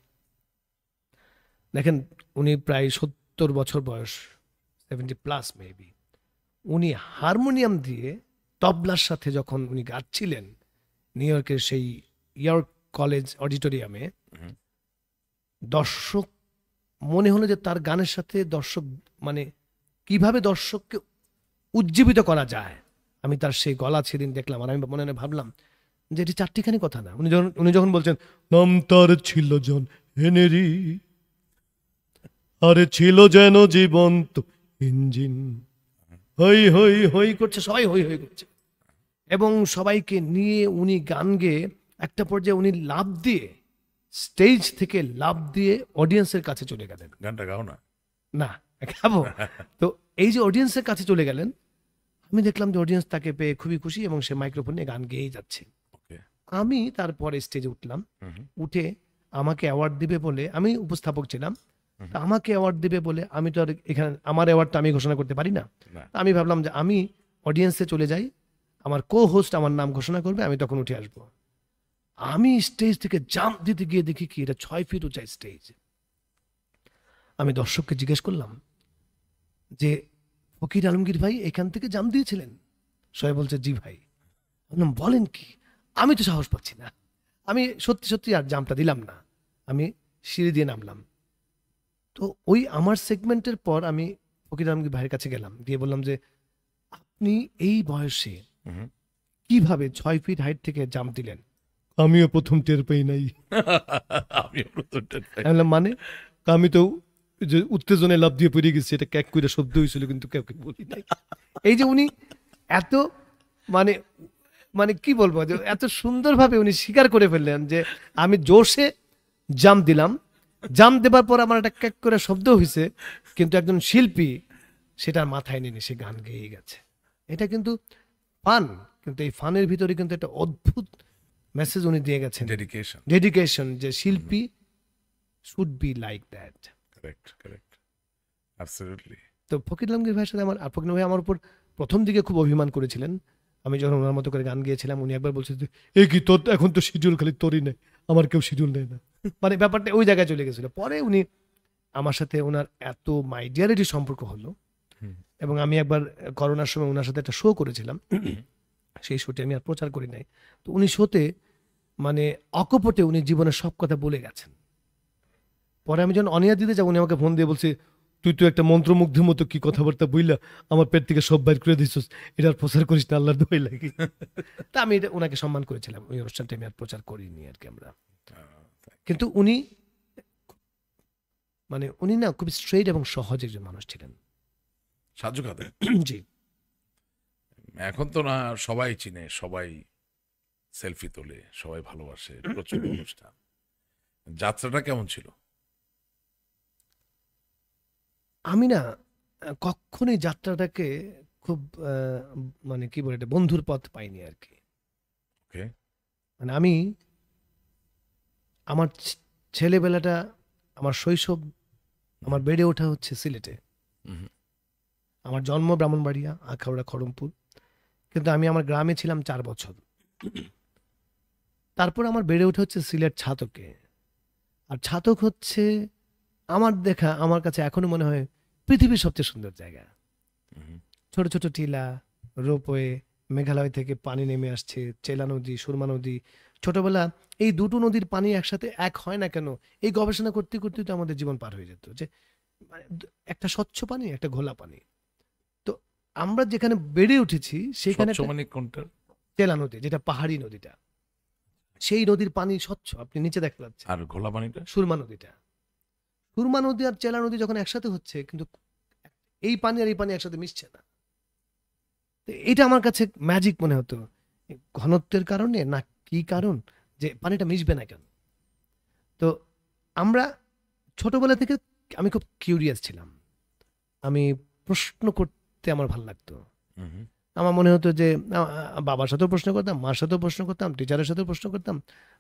[SPEAKER 2] দেখেন উনি প্রায় 70 বছর বয়স, 70+ মেবি, উনি হারমোনিয়াম দিয়ে তবলার সাথে যখন উনি গাচ্ছিলেন নিউ ইয়র্কের সেই ইয়র্ক কলেজ অডিটোরিয়ামে, দর্শক মনে হলো যে তার গানের সাথে দর্শক মানে কিভাবে দর্শককে উজ্জীবিত করা যায়, আমি তার সেই গলা সেদিন দেখলাম, আর আমি মনে মনে ভাবলাম যে এটি চারটিখানি কথা না। উনি যখন বলছেন নাম তার ছিল জন হেনেরি, আরে ছিল যেন জীবন্ত ইঞ্জিন, হই হই হই করছে, সবাই হই হই করছে, এবং সবাইকে নিয়ে উনি গান গেয়ে একটা পর্যায়ে উনি লাফ দিয়ে, স্টেজ থেকে লাফ দিয়ে অডিয়েন্সের কাছে চলে গেলেন।
[SPEAKER 1] গানটা গাও না।
[SPEAKER 2] না খাবো। তো এই যে অডিয়েন্সের কাছে চলে গেলেন, আমি দেখলাম যে অডিয়েন্স তাকে পেয়ে খুবই খুশি এবং সে মাইক্রোফোন নিয়ে গান গেয়েই যাচ্ছে।
[SPEAKER 1] ওকে।
[SPEAKER 2] আমি তারপরে স্টেজে উঠলাম, উঠে আমাকে অ্যাওয়ার্ড দিবে বলে, আমি উপস্থাপক ছিলাম, তা আমাকে অ্যাওয়ার্ড দিবে বলে আমি তো আর এখানে আমার অ্যাওয়ার্ডটা আমি ঘোষণা করতে পারি না। আমি ভাবলাম যে আমি অডিয়েন্সে চলে যাই, আমার কো হোস্ট আমার নাম ঘোষণা করবে, আমি তখন উঠে আসবো। আমি স্টেজ থেকে জাম্প দিতে গিয়ে দেখি কি এটা 6 ফিট উঁচা স্টেজ। আমি দর্শককে জিজ্ঞেস করলাম যে ফকির আলমগীর ভাই এখান থেকে জাম্প দিয়েছিলেন? সবাই বলছে জি ভাই। বললাম বলেন কি? আমি তো সাহস পাচ্ছি না। আমি সত্যি সত্যি আর জাম্পটা দিলাম না, আমি সিঁড়ি দিয়ে নামলাম। তো ওই আমার সেগমেন্টের পর আমি ফকির আলমগীর ভাইয়ের কাছে গেলাম, দিয়ে বললাম যে আপনি এই বয়সে কিভাবে 6 ফিট হাইট থেকে জাম্প দিলেন? আমিও প্রথম টের পাই নাই।
[SPEAKER 1] আমিও প্রথম টের পাই।
[SPEAKER 2] আমি বললাম মানে? আমি তো যে উত্তেজনায় লাফ দিয়ে পড়ে গেছি, এটা ক্যাক করে শব্দ হয়েছিল, কিন্তু কাউকে বলি নাই। এই যে উনি এত মানে মানে কি বলবো, যে এত সুন্দরভাবে উনি স্বীকার করে ফেললেন যে আমি জোশে জাম্প দিলাম, জাম্প দেবার পর আমার একটা ক্যাক করে শব্দ হয়েছে, কিন্তু একজন শিল্পী সেটার মাথায় নিয়ে সে গান গেয়ে গেছে। এটা কিন্তু ফান, কিন্তু এই ফানের ভিতরে কিন্তু একটা অদ্ভুত মেসেজ উনি দিয়ে গেছেন,
[SPEAKER 1] ডেডিকেশন।
[SPEAKER 2] ডেডিকেশন, যে শিল্পী should be like that.
[SPEAKER 1] Correct, correct, absolutely.
[SPEAKER 2] তো ফকির আলমগীর ভাইয়ের সাথে আর ফকির ভাই আমার উপর প্রথম দিকে খুব অভিমান করেছিলেন। আমি যখন ওনার মতো করে গান গিয়েছিলাম, উনি একবার বলছেন যে এ কি তোর এখন তো শিডিউল খালি তোরই নেই, আমার কেউ শিডিউল নেয় না। মানে ব্যাপারটা ওই জায়গায় চলে গেছিল। পরে উনি আমার সাথে ওনার এত মাইডিয়ারিটি সম্পর্ক হলো, এবং আমি একবার করোনার সময় ওনার সাথে একটা শো করেছিলাম, সেই শোতে আমি আর প্রচার করি নাই। তো উনি শোতে মানে অকপটে উনি জীবনের সব কথা বলে গেছেন। পরে আমি যখন অনিয়া দিতে যাবো, উনি আমাকে ফোন দিয়ে বলছে তুই তো একটা মন্ত্রমুগ্ধের মতো কি কথাবার্তা বইলা আমার পেট থেকে সব বাইর করে দিচ্ছিস, এটা আর প্রচার করিস না, আল্লাহর দোহাই লাগে। তা আমি এটা ওনাকে সম্মান করেছিলাম, ওই অনুষ্ঠানটা আমি আর প্রচার করিনি আর কি আমরা। কিন্তু উনি মানে উনি না খুব স্ট্রেট এবং সহজ একজন মানুষ ছিলেন।
[SPEAKER 1] সাজু খাতে।
[SPEAKER 2] জি।
[SPEAKER 1] এখন তো না সবাই চিনে, সবাই সেলফি তোলে, সবাই ভালোবাসে, প্রচুর অনুষ্ঠান। যাত্রাটা কেমন ছিল?
[SPEAKER 2] আমি না কখনোই যাত্রাটাকে খুব মানে কি বলে, এটা বন্ধুর পথ পাইনি আর কি।
[SPEAKER 1] ওকে।
[SPEAKER 2] মানে আমি আমার ছেলেবেলাটা, আমার শৈশব, আমার বেড়ে ওঠা হচ্ছে সিলেটে। আমার জন্ম ব্রাহ্মণবাড়িয়া, আখাউড়া, খড়মপুর, কিন্তু আমি আমার গ্রামে ছিলাম 4 বছর। তারপর আমার বেড়ে ওঠা হচ্ছে সিলেট ছাতকে। আর ছাতক হচ্ছে আমার দেখা, আমার কাছে এখনো মনে হয় পৃথিবীর সবচেয়ে সুন্দর জায়গা। ছোট ছোট টিলা, রোপওয়ে, মেঘালয় থেকে পানি নেমে আসছে, চেলা নদী, সুরমা নদী। ছোটবেলা এই দুটো নদীর পানি একসাথে এক হয় না কেন, এই গবেষণা করতে করতে তো আমাদের জীবন পার হয়ে যেত, যে মানে একটা স্বচ্ছ পানি, একটা ঘোলা পানি। তো আমরা যেখানে বেড়ে উঠেছি সেখানে
[SPEAKER 1] স্বচ্ছ মানে কোনটা?
[SPEAKER 2] চেলা নদী, যেটা পাহাড়ি নদীটা, সেই নদীর পানি স্বচ্ছ, আপনি নিচে দেখতে পাচ্ছেন।
[SPEAKER 1] আর ঘোলা পানিটা?
[SPEAKER 2] সুরমা নদীটা, সুরমা নদী আর চেলা নদী যখন একসাথে হচ্ছে, কিন্তু এই পানি আর এই পানি একসাথে মিশছে না। তো এটা আমার কাছে ম্যাজিক মনে হতো, ঘনত্বের কারণে না কি কারণ, যে পানিটা মিশবে না কেন। তো আমরা ছোটবেলা থেকে আমি খুব কিউরিয়াস ছিলাম, আমি প্রশ্ন করতে আমার ভালো লাগতো। আমার মনে হতো যে বাবার সাথেও প্রশ্ন করতাম, মার সাথেও প্রশ্ন করতাম, টিচারের সাথেও প্রশ্ন করতাম,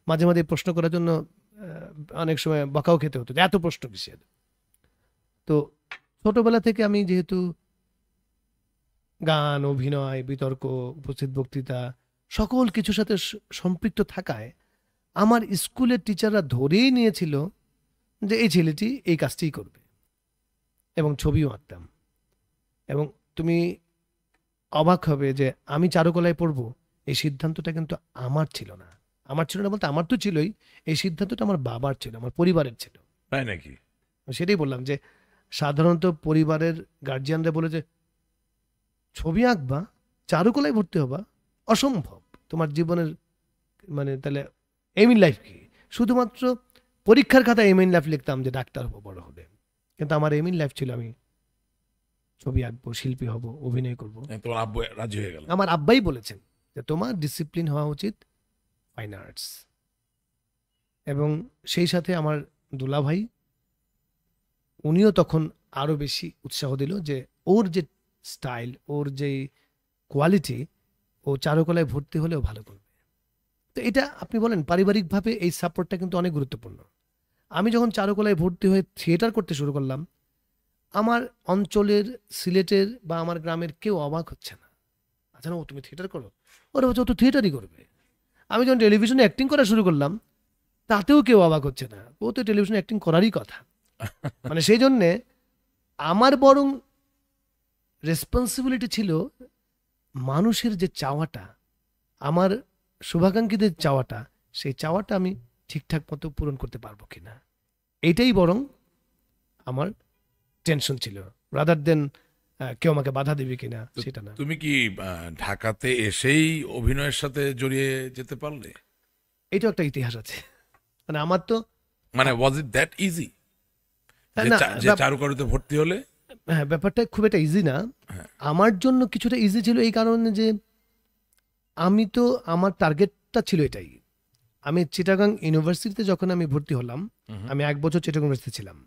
[SPEAKER 2] মাঝে মাঝে প্রশ্ন করার জন্য অনেক সময় বকাও খেতে হতো যে এত প্রশ্ন কিসের। তো ছোটবেলা থেকে আমি যেহেতু গান, অভিনয়, বিতর্ক, উপস্থিত বক্তৃতা সকল কিছুর সাথে সম্পৃক্ত থাকায় আমার স্কুলের টিচাররা ধরেই নিয়েছিল যে এই ছেলেটি এই কাজটিই করবে, এবং ছবিও আঁকতাম। এবং তুমি অবাক হবে যে আমি চারুকলায় পড়বো, এই সিদ্ধান্তটা কিন্তু আমার ছিল না। আমার ছিল না বলতে আমার তো ছিলই, এই সিদ্ধান্তটা আমার বাবার ছিল, আমার পরিবারের ছিল।
[SPEAKER 1] তাই নাকি?
[SPEAKER 2] সেটাই বললাম যে সাধারণত পরিবারের গার্জিয়ানরা বলে যে ছবি আঁকবা, চারুকলায় ভর্তি হবা, অসম্ভব, তোমার জীবনের মানে তাহলে এম ইন লাইফ কি? শুধুমাত্র পরীক্ষার খাতায় এম ইন লাইফ লিখতাম যে ডাক্তার হবো বড় হলে, কিন্তু আমার এম ইন লাইফ ছিল আমি ছবি আঁকবো, শিল্পী হব, অভিনয় করব।
[SPEAKER 1] তোমার আব্বু রাজি হয়ে গেল?
[SPEAKER 2] আমার আব্বাই বলেছেন যে তোমার ডিসিপ্লিন হওয়া উচিত ফাইন আর্টস। এবং সেই সাথে আমার দুলা ভাই, উনিও তখন আরো বেশি উৎসাহ দিল যে ওর যে স্টাইল, ওর যে কোয়ালিটি, ও চারুকলায় ভর্তি হলেও ভালো করবে। তো এটা আপনি বলেন পারিবারিকভাবে এই সাপোর্টটা কিন্তু অনেক গুরুত্বপূর্ণ। আমি যখন চারুকলায় ভর্তি হয়ে থিয়েটার করতে শুরু করলাম, আমার অঞ্চলের, সিলেটের বা আমার গ্রামের কেউ অবাক হচ্ছে না। আচ্ছা না, ও তুমি থিয়েটার করো, ওরা বলছে ও তো থিয়েটারই করবে। আমি যখন টেলিভিশনে অ্যাক্টিং করা শুরু করলাম, তাতেও কেউ অবাক হচ্ছে না, ও তো টেলিভিশনে অ্যাক্টিং করারই কথা। মানে সেই জন্যে আমার বরং রেসপন্সিবিলিটি ছিল মানুষের যে চাওয়াটা, আমার শুভাকাঙ্ক্ষীদের চাওয়াটা, সেই চাওয়াটা আমি ঠিকঠাক মতো পূরণ করতে পারবো কিনা, এইটাই বরং আমার টেনশন ছিল, রাদার দেন কেউ আমাকে বাধা দেবে কিনা সেটা না।
[SPEAKER 1] তুমি কি ঢাকাতে এসেই অভিনয়ের সাথে জড়িয়ে যেতে পারলে?
[SPEAKER 2] এইটাও একটা ইতিহাস আছে। মানে আমার তো
[SPEAKER 1] মানে ওয়াজ ইট দ্যাট ইজি
[SPEAKER 2] না,
[SPEAKER 1] যে চারুকারুতে ভর্তি হলে?
[SPEAKER 2] হ্যাঁ, ব্যাপারটা খুব একটা ইজি না।
[SPEAKER 1] হ্যাঁ।
[SPEAKER 2] আমার জন্য কিছুটা ইজি ছিল এই কারণে যে আমি তো, আমার টার্গেটটা ছিল এটাই। আমি চিটাগাং ইউনিভার্সিটিতে যখন আমি ভর্তি হলাম, আমি 1 বছর চিটাগাং ইউনিভার্সিটি ছিলাম।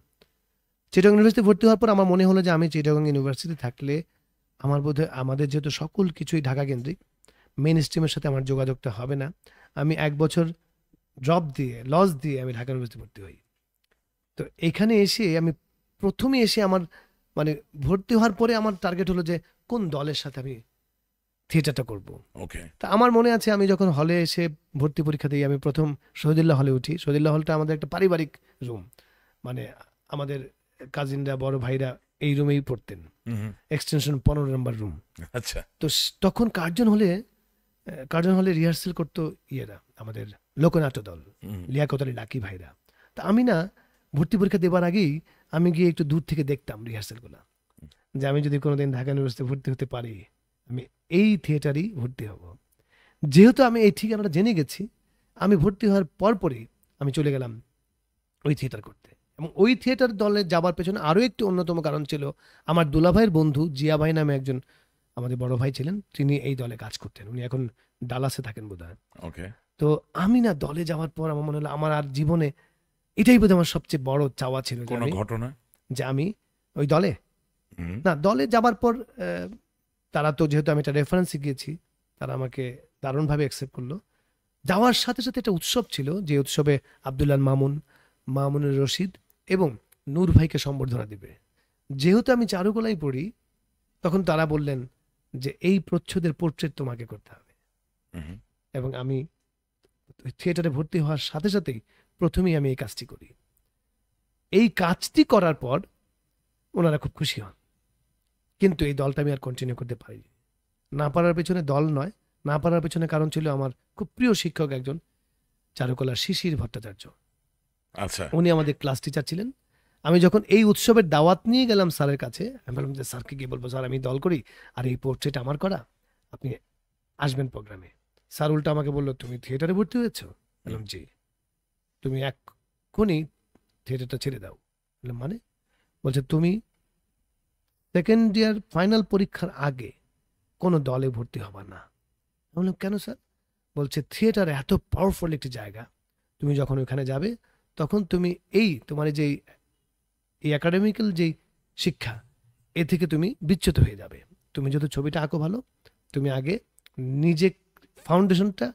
[SPEAKER 2] চিটাগাং ইউনিভার্সিটি ভর্তি হওয়ার পর আমার মনে হলো যে আমি চিটাগাং ইউনিভার্সিটি থাকলে আমার বোধহয়, আমাদের যেহেতু সকল কিছুই ঢাকা কেন্দ্রিক, মেন স্ট্রিমের সাথে আমার যোগাযোগটা হবে না। আমি 1 বছর ড্রপ দিয়ে, লস দিয়ে আমি ঢাকা ইউনিভার্সিটি ভর্তি হই। তো এখানে এসে আমি প্রথমে এসে আমার মানে ভর্তি হওয়ার পরে আমার টার্গেট হলো যে কোন দলের সাথে আমি থিয়েটারটা করব।
[SPEAKER 1] ওকে।
[SPEAKER 2] তা আমার মনে আছে আমি যখন হলে এসে ভর্তি পরীক্ষা দিই, আমি প্রথম শহীদুল্লাহ হলে উঠি। শহীদুল্লাহ হলটা আমাদের একটা পারিবারিক রুম, মানে আমাদের কাজিনরা, বড় ভাইরা এই রুমেই পড়তেন, এক্সটেনশন 15 নম্বর রুম।
[SPEAKER 1] আচ্ছা।
[SPEAKER 2] তো তখন কার্জন হলে রিহার্সেল করতো ইয়েরা, আমাদের লোকনাট্য দল, লিয়াকত আলী লাকি ভাইরা। তা আমি না ভর্তি পরীক্ষা দেবার আগেই আমি গিয়ে একটু দূর থেকে দেখতাম রিহার্সেলগুলো, যে আমি যদি কোনোদিন ঢাকা ইউনিভার্সিটি ভর্তি হতে পারি, আমি এই থিয়েটারই ভর্তি হব। যেহেতু আমি এই ঠিকানাটা জেনে গেছি, আমি ভর্তি হওয়ার পরপরই আমি চলে গেলাম ওই থিয়েটার করতে। এবং ওই থিয়েটার দলে যাবার পেছনে আরও একটি অন্যতম কারণ ছিল, আমার দুলাভাইয়ের বন্ধু জিয়া ভাই নামে একজন আমাদের বড় ভাই ছিলেন, তিনি এই দলে কাজ করতেন। উনি এখন ডালাসে থাকেন বোধহয়।
[SPEAKER 1] ওকে।
[SPEAKER 2] তো আমি না দলে যাওয়ার পর আমার মনে হলো আমার আর জীবনে এটাই বোধহয় আমার সবচেয়ে বড় চাওয়া ছিল,
[SPEAKER 1] কোনো ঘটনা
[SPEAKER 2] যে আমি ওই দলে
[SPEAKER 1] হুম।
[SPEAKER 2] না, দলে যাবার পর তারা তো, যেহেতু আমি একটা রেফারেন্সে গিয়েছি, তারা আমাকে দারুণভাবে অ্যাকসেপ্ট করলো। যাওয়ার সাথে সাথে একটা উৎসব ছিল, যে উৎসবে আব্দুল্লাহ মামুনুর রশিদ এবং নূর ভাইকে সম্বর্ধনা দিবে। যেহেতু আমি চারুকলায় পড়ি, তখন তারা বললেন যে এই প্রচ্ছদের পোর্ট্রেট তোমাকে করতে হবে।
[SPEAKER 1] হুম।
[SPEAKER 2] এবং আমি থিয়েটারে ভর্তি হওয়ার সাথে সাথেই প্রথমেই আমি এই কাজটি করি। এই কাজটি করার পর ওনারা খুব খুশি হন, কিন্তু এই দলটা আমি আর কন্টিনিউ করতে পারিনি। না পারার পেছনে দল নয়, না পারার পেছনে কারণ ছিল আমার খুব প্রিয় শিক্ষক একজন, চারুকলার শিশির ভট্টাচার্য।
[SPEAKER 1] আচ্ছা।
[SPEAKER 2] উনি আমাদের ক্লাস টিচার ছিলেন। আমি যখন এই উৎসবের দাওয়াত নিয়ে গেলাম স্যারের কাছে, আমি বললাম যে স্যারকে গিয়ে বলবো, স্যার আমি দল করি আর এই পোর্ট্রেট আমার করা, আপনি আসবেন প্রোগ্রামে। স্যার উল্টা আমাকে বললো, তুমি থিয়েটারে ভর্তি হয়েছো? বললাম জি। তুমি এক্ষুনি থিয়েটারটা ছেড়ে দাও। বললাম মানে? বলছে তুমি সেকেন্ড ইয়ার ফাইনাল পরীক্ষার আগে কোনো দলে ভর্তি হবা না। আমি বললাম কেন স্যার? বলছে থিয়েটার এত পাওয়ারফুল একটি জায়গা, তুমি যখন ওখানে যাবে তখন তুমি তোমার যে এই একাডেমিক্যাল যেই শিক্ষা, এ থেকে তুমি বিচ্যুত হয়ে যাবে। তুমি যদি ছবিটা আঁকো ভালো, তুমি আগে নিজে ফাউন্ডেশনটা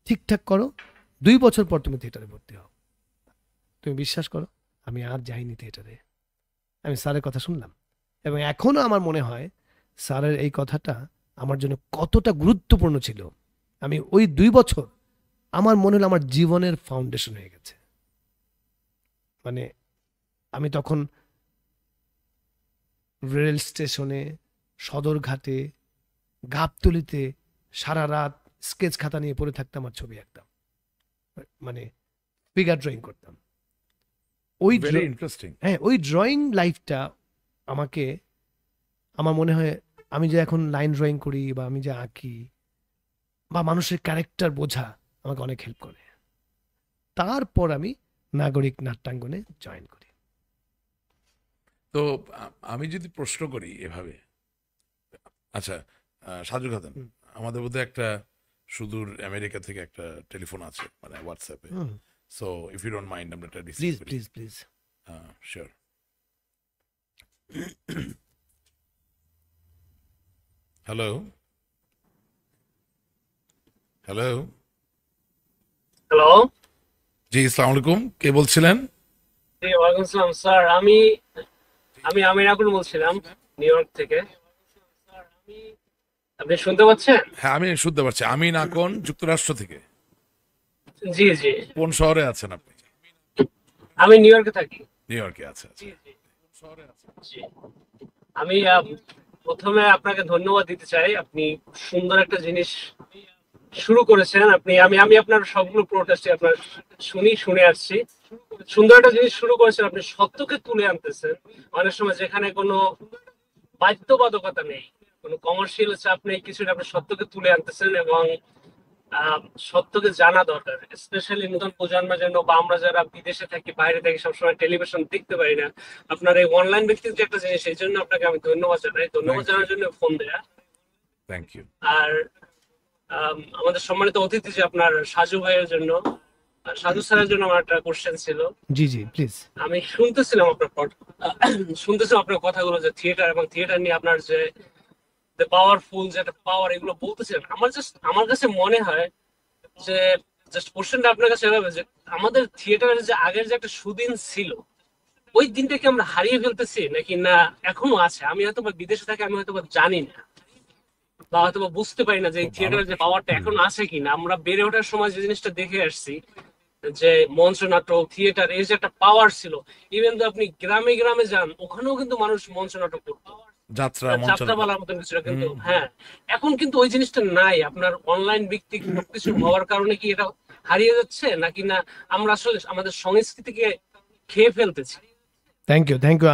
[SPEAKER 2] ঠিকঠাক করো, 2 বছর পর তুমি থিয়েটারে ভর্তি হও। তুমি বিশ্বাস করো, আমি আর যাইনি থিয়েটারে। আমি স্যারের কথা শুনলাম, এবং এখনো আমার মনে হয় স্যারের এই কথাটা আমার জন্য কতটা গুরুত্বপূর্ণ ছিল। আমি ওই 2 বছর আমার মনে হলো আমার জীবনের ফাউন্ডেশন হয়ে গেছে। মানে আমি তখন রেল স্টেশনে, সদরঘাটে, গাবতলিতে সারা রাত স্কেচ খাতা নিয়ে পড়ে থাকতাম আর ছবি আঁকতাম, মানে ফিগার ড্রয়িং করতাম। ওই
[SPEAKER 1] ভেরি ইন্টারেস্টিং।
[SPEAKER 2] হ্যাঁ, ওই ড্রয়িং লাইফটা আমাকে, আমার মনে হয় আমি যে এখন লাইন ড্রয়িং করি বা আমি যে আঁকি বা মানুষের ক্যারেক্টার বোঝা আমাকে অনেক হেল্প করে। তারপর আমি নাগরিক নাট্যাঙ্গনে জয়েন করি।
[SPEAKER 1] তো আমি যদি প্রশ্ন করি এভাবে, আচ্ছা সাজু খাতুন,
[SPEAKER 2] হুম,
[SPEAKER 1] আমাদের মধ্যে একটা সুদূর আমেরিকা থেকে একটা টেলিফোন আছে, মানে হোয়াটসঅ্যাপে।
[SPEAKER 2] Hmm,
[SPEAKER 1] so if you don't mind আমরা এটা রিসিভ
[SPEAKER 2] প্লিজ
[SPEAKER 1] করি।
[SPEAKER 2] Please please.
[SPEAKER 1] Sure. Hello, hello.
[SPEAKER 3] Hello.
[SPEAKER 1] জি, আসসালামু আলাইকুম, কে বলছিলেন?
[SPEAKER 3] জি, ওয়ালাইকুম আসসালাম স্যার। আমি আমি আমির আকুল বলছিলাম, নিউ ইয়র্ক থেকে। আপনি শুনতে পাচ্ছেন?
[SPEAKER 1] হ্যাঁ, আমি শুনতে পারছি। আমি নাকন, যুক্তরাষ্ট্র থেকে।
[SPEAKER 3] জি জি।
[SPEAKER 1] কোন শহরে আছেন আপনি?
[SPEAKER 3] আমি নিউ ইয়র্কে থাকি।
[SPEAKER 1] নিউ ইয়র্কে আছে, আচ্ছা।
[SPEAKER 3] জি জি জি। আমি প্রথমে আপনাকে ধন্যবাদ দিতে চাই। আপনি সুন্দর একটা জিনিস শুরু করেছেন। আমি আমি আপনার সবগুলো প্রোটেস্টে আপনার শুনে আসছি। সুন্দর একটা জিনিস শুরু করেছেন। আপনি সত্যকে তুলে আনতেছেন অনেক সময়, যেখানে কোনো বাধ্যবাধকতা নেই, কোনো কমার্শিয়াল চাপ নেই, কিছু না, আপনি সত্যকে তুলে আনতেছেন। এবং সত্যকে জানা দরকার, স্পেশালি নতুন প্রজন্মের জন্য, বা আমরা যারা বিদেশে থাকি, বাইরে থাকি, সবসময় টেলিভিশন দেখতে পারি না। আপনার এই অনলাইন ব্যক্তিত্ব একটা জিনিস, এই জন্য আপনাকে আমি ধন্যবাদ জানাই। ধন্যবাদ
[SPEAKER 1] থ্যাংক ইউ,
[SPEAKER 3] জানার জন্য ফোন দেয়া।
[SPEAKER 1] Thank you.
[SPEAKER 3] আর আমাদের সম্মানিত অতিথি যে আপনার সাজু ভাইয়ের জন্য, সাজু স্যারের জন্য আমার একটা কোশ্চেন ছিল।
[SPEAKER 2] জি জি প্লিজ।
[SPEAKER 3] আমি শুনতেছিলাম আপনার কথাগুলো, যে থিয়েটার এবং থিয়েটার নিয়ে আপনার যে পাওয়ারফুল, যে একটা পাওয়ার, এগুলো বলতেছিলেন। আমার কাছে মনে হয় যে, জাস্ট কোশ্চেনটা আপনার কাছে এভাবে, যে আমাদের থিয়েটারের যে আগের যে একটা সুদিন ছিল, ওই দিনটাকে আমরা হারিয়ে ফেলতেছি নাকি না এখনো আছে? আমি হয়তো বা বিদেশে থাকি, আমি হয়তো বা জানি না, বা হয়তো বা বুঝতে পারি না যে এই
[SPEAKER 1] খুব ভালো।
[SPEAKER 3] থিয়েটারের যে পাওয়ারটা এখন আছে কিনা। আমরা বেড়ে ওঠার সময় যে জিনিসটা দেখে আসছি, যে মঞ্চ নাটক, থিয়েটার, এর যে একটা পাওয়ার ছিল, ইভেন তো আপনি গ্রামে গ্রামে যান, ওখানেও কিন্তু মানুষ মঞ্চ নাটক করতো,
[SPEAKER 1] যাত্রা, মঞ্চায়ন।
[SPEAKER 3] যাত্রাপালার মতন কিছু। কিন্তু
[SPEAKER 1] হুম।
[SPEAKER 3] হ্যাঁ, এখন কিন্তু ওই জিনিসটা নাই। আপনার অনলাইন ভিত্তিক সবকিছু হওয়ার কারণে কি এটা হারিয়ে যাচ্ছে, নাকি না আমরা আসলে আমাদের সংস্কৃতিকে খেয়ে ফেলতেছি?
[SPEAKER 2] Thank you thank you.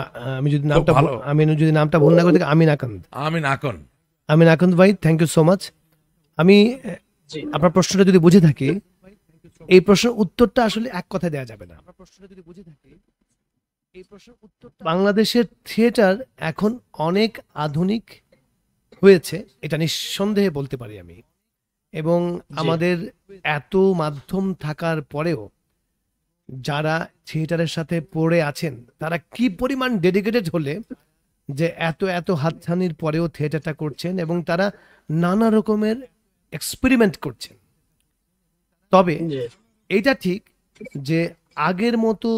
[SPEAKER 1] খুব ভালো।
[SPEAKER 2] আমি যদি নামটা ভুল না করে থাকি, আমিন আকন্দ।
[SPEAKER 1] আমি নাকন।
[SPEAKER 2] আমিন আকন্দ ভাই, থ্যাংক ইউ সো মাচ। আমি
[SPEAKER 3] জি
[SPEAKER 2] আপনার প্রশ্নটা যদি বুঝে থাকি, এই প্রশ্নের উত্তরটা আসলে এক কথায় দেওয়া যাবে না। বাংলাদেশের থিয়েটার এখন অনেক আধুনিক হয়েছে, এটা নিঃসন্দেহে বলতে পারি আমি। এবং আমাদের এত মাধ্যম থাকার পরেও যারা থিয়েটারের সাথে পড়ে আছেন, তারা কি পরিমাণ ডেডিকেটেড হলে যে এত এত হাতছানির পরেও থিয়েটারটা করছেন, এবং তারা নানা রকমের এক্সপেরিমেন্ট করছেন। তবে
[SPEAKER 3] জি
[SPEAKER 2] এইটা ঠিক যে আগের মতো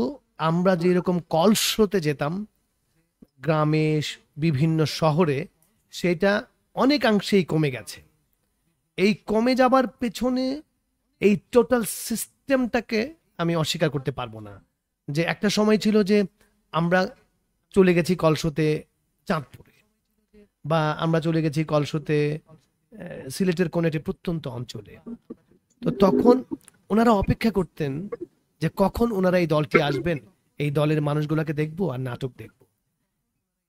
[SPEAKER 2] আমরা যেরকম কল শোতে যেতাম গ্রামে, বিভিন্ন শহরে, সেটা অনেকাংশেই কমে গেছে। এই কমে যাবার পেছনে এই টোটাল সিস্টেমটাকে আমি অস্বীকার করতে পারবো না। যে একটা সময় ছিল যে আমরা চলে গেছি কলসোতে চাঁদপুরে, বা আমরা চলে গেছি কলসোতে সিলেটের কোন একটি প্রত্যন্ত অঞ্চলে। তো তখন ওনারা অপেক্ষা করতেন যে কখন ওনারা এই দলটি আসবেন, এই দলের মানুষগুলোকে দেখবো আর নাটক দেখবো।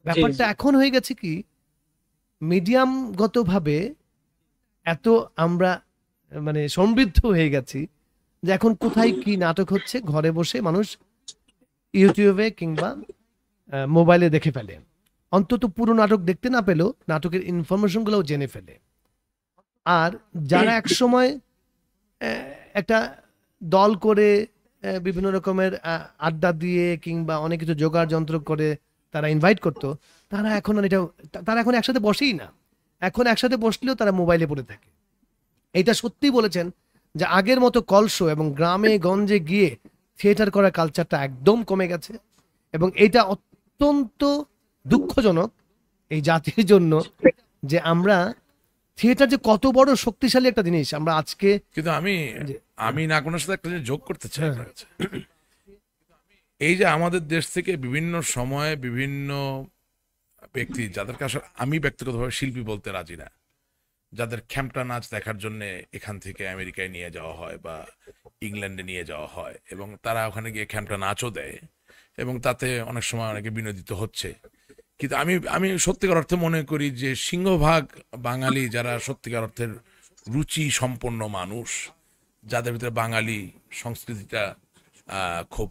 [SPEAKER 2] ব্যাপারটা এখন হয়ে গেছে কি, মিডিয়ামগতভাবে এত আমরা মানে সমৃদ্ধ হয়ে গেছি যে এখন কোথায় কি নাটক হচ্ছে ঘরে বসে মানুষ ইউটিউবে কিংবা মোবাইলে দেখে ফেলে। অন্তত পুরো নাটক দেখতে না পেলেও নাটকের ইনফরমেশনগুলোও জেনে ফেলে। আর যারা একসময় একটা দল করে বিভিন্ন রকমের আড্ডা দিয়ে কিংবা অনেক কিছু জোগাড় যন্ত্র করে তারা ইনভাইট করতো, তারা এখন আর এটা, তারা এখন একসাথে বসেই না। এখন একসাথে বসলেও তারা মোবাইলে পড়ে থাকে। এটা সত্যি বলেছেন যে আগের মতো কলসো এবং গ্রামে গঞ্জে গিয়ে থিয়েটার করার কালচারটা একদম কমে গেছে, এবং এটা অত্যন্ত দুঃখজনক এই জাতির জন্য যে আমরা থিয়েটার যে কত বড় শক্তিশালী একটা জিনিস আমরা আজকে।
[SPEAKER 1] কিন্তু আমি
[SPEAKER 2] যে-
[SPEAKER 1] আমি নাকনের সাথে একটা জিনিস যোগ করতে চাই
[SPEAKER 2] হ্যাঁ।
[SPEAKER 1] আপনার কাছে। এই যে আমাদের দেশ থেকে বিভিন্ন সময়ে বিভিন্ন ব্যক্তি, যাদেরকে আসলে আমি ব্যক্তিগতভাবে শিল্পী বলতে রাজি না, যাদের খ্যামটা নাচ দেখার জন্য এখান থেকে আমেরিকায় নিয়ে যাওয়া হয় বা ইংল্যান্ডে নিয়ে যাওয়া হয়, এবং তারা ওখানে গিয়ে খ্যামটা নাচও দেয়, এবং তাতে অনেক সময় অনেকে বিনোদিত হচ্ছে। কিন্তু আমি আমি সত্যিকার অর্থে মনে করি যে সিংহভাগ বাঙালি যারা সত্যিকার অর্থের রুচি সম্পন্ন মানুষ, যাদের ভিতরে বাঙালি সংস্কৃতিটা খুব